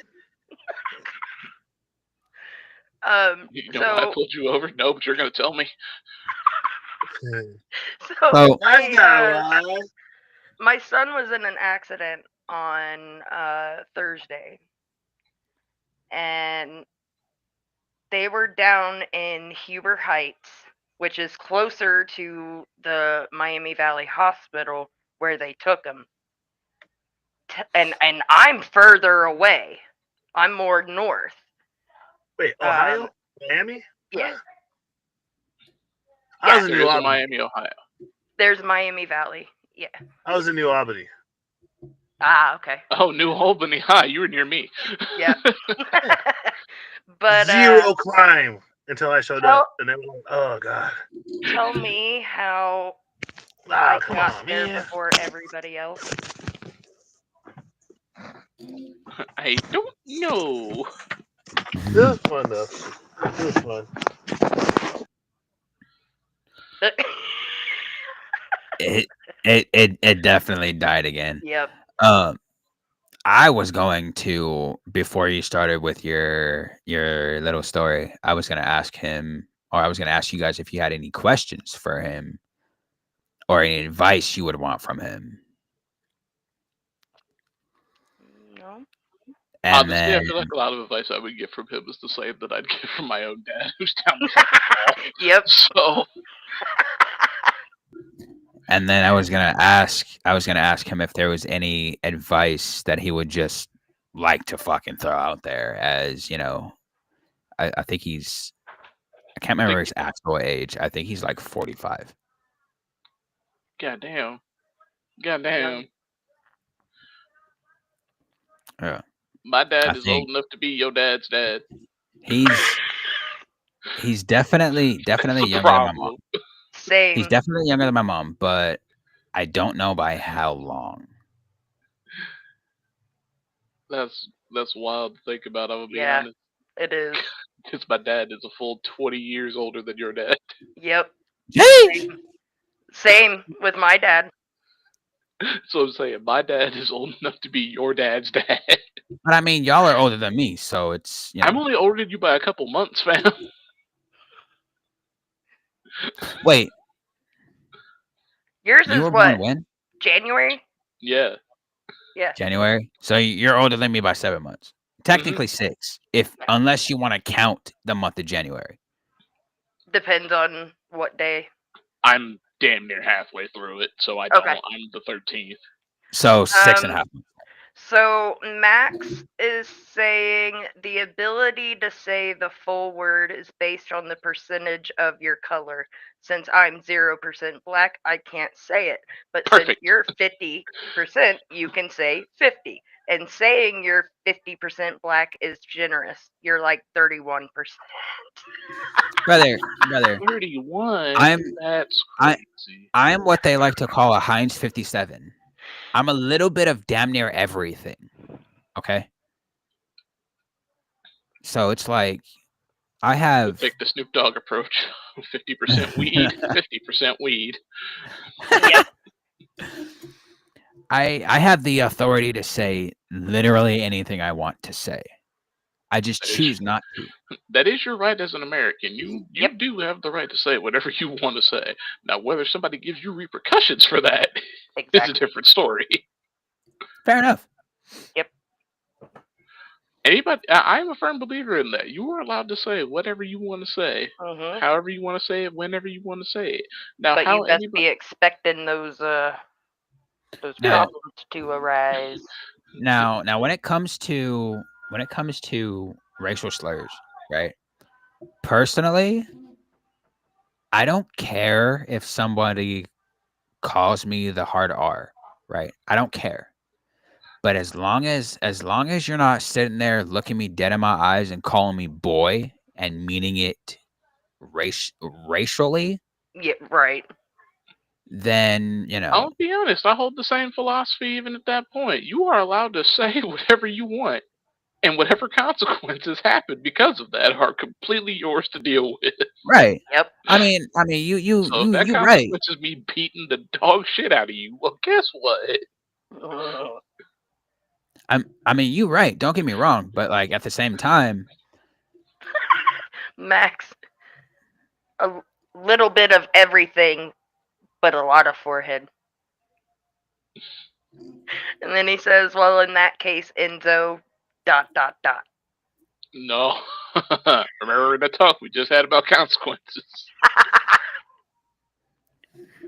You know why I So pulled you over? No, but you're gonna tell me. So That's not why. my son was in an accident on Thursday, and they were down in Huber Heights, which is closer to the Miami Valley Hospital where they took him. And I'm further away. I'm more north. Wait, Ohio? Miami? Yeah. I was in There New is a Albany. Miami, Ohio. There's Miami Valley. Yeah. I was in New Albany. Ah, okay. Oh, New Albany. Hi, you were near me. Yeah. But Zero crime until I showed tell- up, and then oh god. tell me how Ah, I come got on, there man. before everybody else. I don't know. It was fun though. It was fun. it definitely died again. Yep. I was going to, before you started with your little story, I was gonna ask him, or I was gonna ask you guys if you had any questions for him or any advice you would want from him. No. And Honestly, then I feel like a lot of advice I would get from him is the same that I'd get from my own dad, who's down the fucking hall. Yep. So and then I was gonna ask him if there was any advice that he would just like to fucking throw out there, as I think I can't remember his actual age. I think he's like 45. goddamn. Yeah. My dad I is think- old enough to be your dad's dad. He's definitely That's the younger than my mom. problem. Same. He's definitely younger than my mom, but I don't know by how long. That's wild to think about. I'm gonna be Yeah. honest, It is. because my dad is a full 20 years older than your dad. Yep. Jeez. Same with my dad. So I'm saying my dad is old enough to be your dad's dad. But I mean, y'all are older than me, so it's I'm only older than you by a couple months, fam. Wait, Yours you is were born what? when? January? Yeah. January. So you're older than me by 7 months. Technically 6, unless you want to count the month of January. Depends on what day. I'm damn near halfway through it, so I don't. Okay. I'm the 13th. So 6.5 months. So Max is saying the ability to say the full word is based on the percentage of your color. Since I'm 0% black, I can't say it. But since Perfect. you're 50%, you can say 50. And saying you're 50% black is generous. You're like 31%. Brother, 31. That's I- crazy. I am what they like to call a Heinz 57. I'm a little bit of damn near everything. Okay? So it's like I We'll have take the Snoop Dogg approach. 50% weed, 50% weed. Yep. I have the authority to say literally anything I want to say. I just That is- choose not to. That is your right as an American. You Yep. do have the right to say whatever you want to say. Now, whether somebody gives you repercussions for that is a Exactly. different story. Fair enough. Anybody, I'm a firm believer in that. You are allowed to say whatever you want to say, Mhm. however you want to say it, whenever you want to say it. Now, But how you best anybody? be expecting those Now- problems to arise. Now when it comes to racial slurs, right? Personally, I don't care if somebody calls me the hard R, right? I don't care. But as long as you're not sitting there looking me dead in my eyes and calling me boy and meaning it racially, Yeah, right. then I'll be honest. I hold the same philosophy even at that point. You are allowed to say whatever you want, and whatever consequences happen because of that are completely yours to deal with. right. Yep. I mean you So if that you right. consequence is me beating the dog shit out of you, well, guess what? I mean you right. Don't get me wrong, but like at the same time, Max, a little bit of everything, but a lot of forehead. And then he says, well, in that case, Enzo, ... No. Remember the talk we just had about consequences.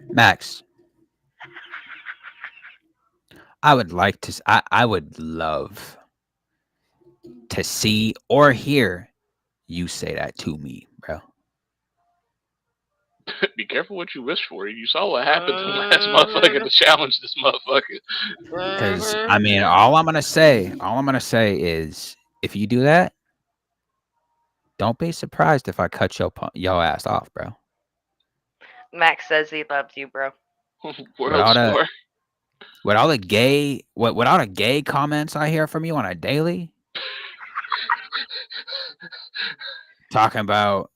Max, I would love to see or hear you say that to me, bro. Be careful what you wish for. You saw what happened to the last motherfucker to challenge this motherfucker. Because I mean, all I'm gonna say is, if you do that, don't be surprised if I cut your ass off, bro. Max says he loves you, bro. World score. With all the gay comments I hear from you on a daily, talking about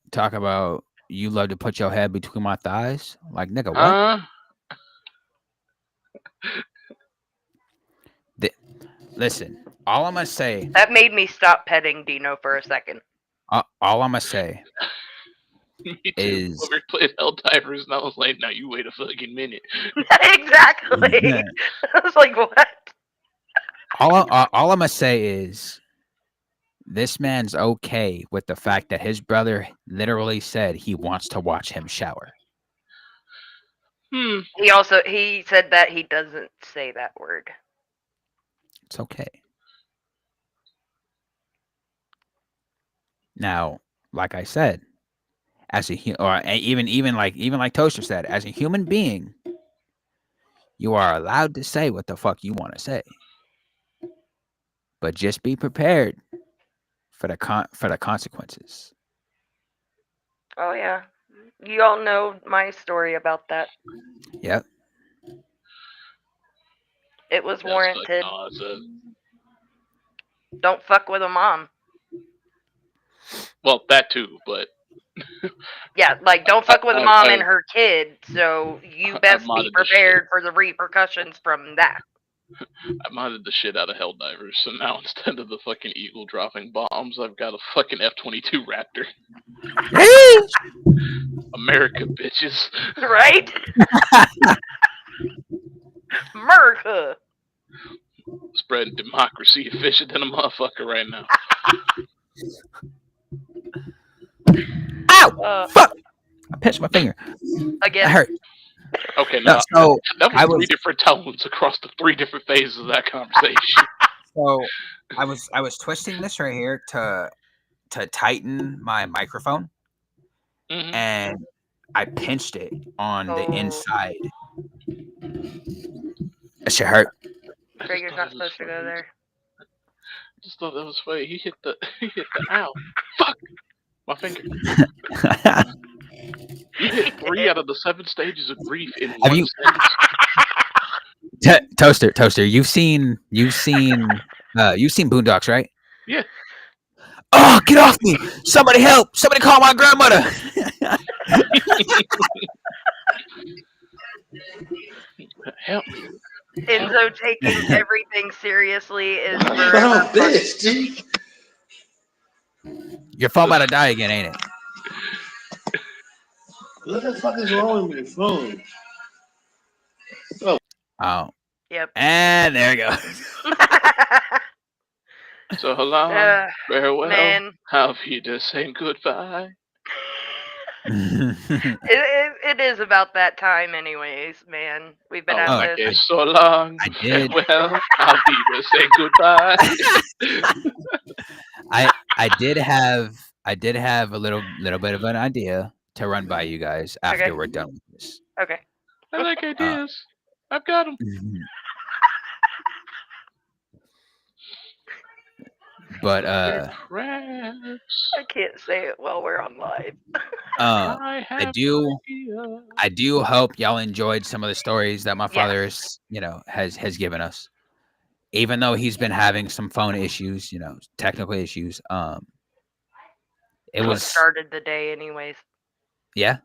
you love to put your head between my thighs, like nigga, what? Listen, all I'm gonna say. That made me stop petting Dino for a second. All I'm gonna say Me too. is Over played Helldivers, and I was like, "Now you wait a fucking minute." Exactly. I was like, what? all I'm gonna say is this man's okay with the fact that his brother literally said he wants to watch him shower. He said that he doesn't say that word. It's okay. Now, like I said, as even like Toaster said, as a human being, you are allowed to say what the fuck you want to say, but just be prepared for the consequences. Oh yeah, you all know my story about that. Yep. It was That's warranted. fucking awesome. Don't fuck with a mom. Well, that too, but Yeah, like don't fuck with a I- mom I- and her kid. So you I best be modded the shit. prepared for the repercussions from that. I modded the shit out of Helldivers, so now instead of the fucking eagle dropping bombs, I've got a fucking F-22 Raptor. America, bitches. Right? America. Spreading democracy efficient than a motherfucker right now. Ow! Fuck! I pinched my finger. That Again. hurt. Okay, No, now so that was I three was different tones across the 3 different phases of that conversation. so I was twisting this right here to tighten my microphone, Mhm. and I pinched it on the Oh. inside. That shit hurt. I just Trigger's thought not it was supposed to go funny. there. I just thought that was funny. He hit the ow. Fuck! My finger. You hit 3 out of the 7 stages of grief in Have one you- sentence. Toaster. You've seen Boondocks, right? Yeah. Oh, get off me! Somebody help! Somebody call my grandmother! Help. Enzo taking everything seriously is forever. Oh, bitch, dude. Your phone about to die again, ain't it? What the fuck is wrong with your phone? Oh, Yep. and there you go. So hello, farewell, Man, auf Wiedersehen, goodbye. it is about that time, anyways. Man, we've been Oh, at my this. days so long. I did. Farewell, auf Wiedersehen, goodbye. I did have a little bit of an idea to run by you guys after Okay. we're done with this. Okay. I like ideas. I've got them. But Crabs. I can't say it while we're on live. I have I do hope y'all enjoyed some of the stories that my Yes. father has given us. Even though he's been having some phone issues, technical issues. It What was started the day, anyways. yeah.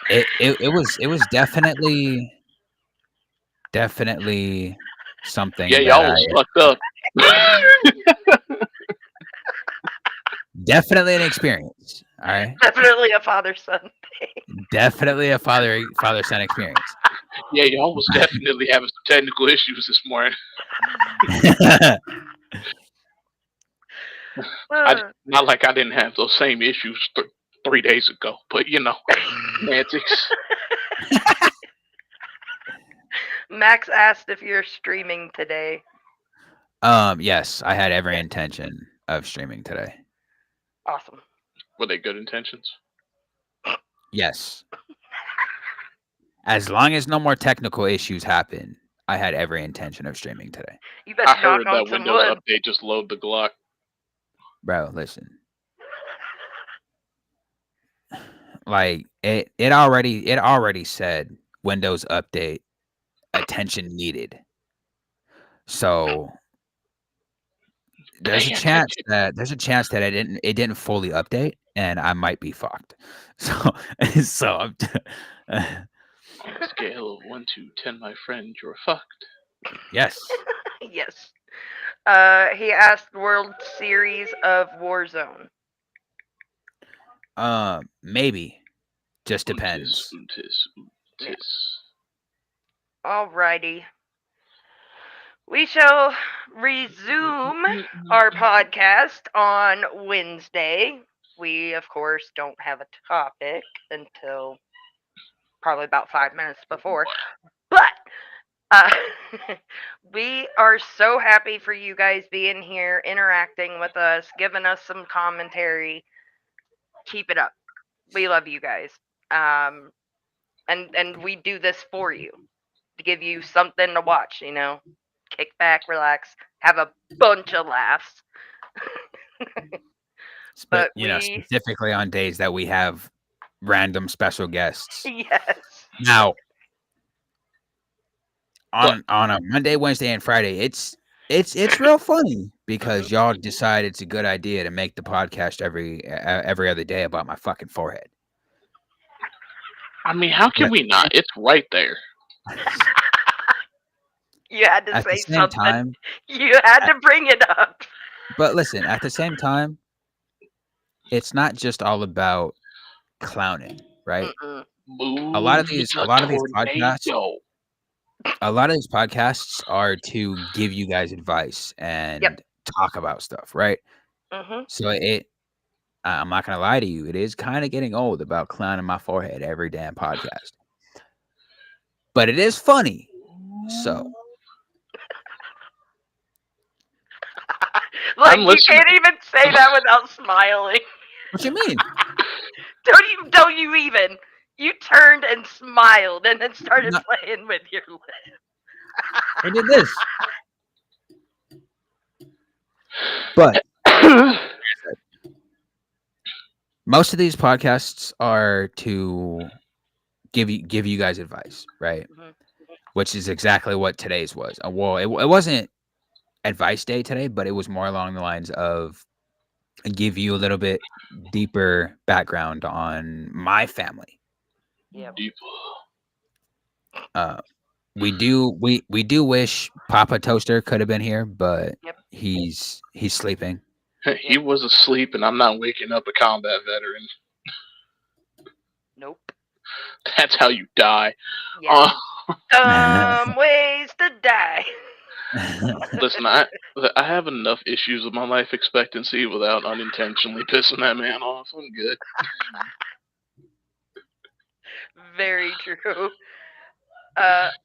It was definitely something. Yeah, that y'all was fucked up. definitely an experience. All right. Definitely a father-son thing. Definitely a father son experience. Yeah, y'all was definitely having some technical issues this morning. Not like I didn't have those same issues 3 days ago, but antics. Max asked if you're streaming today. Yes, I had every intention of streaming today. Awesome. Were they good intentions? Yes. As long as no more technical issues happen, I had every intention of streaming today. You better I knock heard on that some Windows wood. update just load the Glock. Bro, listen. Like it already said Windows update attention needed. So there's a chance that it didn't fully update and I might be fucked. So I'm On a scale of 1 to 10, my friend, you're fucked. yes. Yes. He asked World Series of Warzone. Maybe. Just depends. Ootis. Alrighty. We shall resume our podcast on Wednesday. We, of course, don't have a topic until probably about 5 minutes before. But we are so happy for you guys being here, interacting with us, giving us some commentary. Keep it up. We love you guys. And we do this for you, to give you something to watch, Kick back, relax, have a bunch of laughs. But specifically on days that we have random special guests. Yes. Now, on a Monday, Wednesday, and Friday, it's It's real funny because y'all decide it's a good idea to make the podcast every other day about my fucking forehead. I mean, how can But we not? It's right there. You had to at the say same something. time, You had to bring it up. but listen, at the same time, it's not just all about clowning, right? Mm-mm. A lot of Move these the podcasts, tornado. are to give you guys advice and talk about stuff, right? Mm-hmm. So I'm not gonna lie to you, it is kind of getting old about clowning my forehead every damn podcast. But it is funny. So Like I'm you listening. can't even say that without smiling. what you mean? Don't you even. You turned and smiled and then started No. playing with your lips. I did this. But most of these podcasts are to give you guys advice, right? Mhm. Which is exactly what today's was. Well, it wasn't advice day today, but it was more along the lines of give you a little bit deeper background on my family. Yep. We do wish Papa Toaster could have been here, but Yep. he's sleeping. He was asleep, and I'm not waking up a combat veteran. Nope. That's how you die. Yeah. Some ways to die. Listen, I have enough issues with my life expectancy without unintentionally pissing that man off. I'm good. Very true.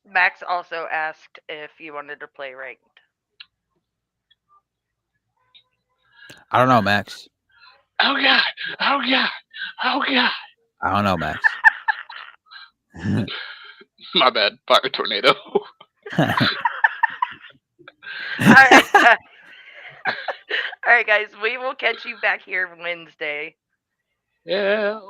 Max also asked if you wanted to play ranked. I don't know, Max. Oh god! Oh god! Oh god! I don't know, Max. My bad. Fire tornado. Alright, Alright, guys. We will catch you back here Wednesday. Yeah.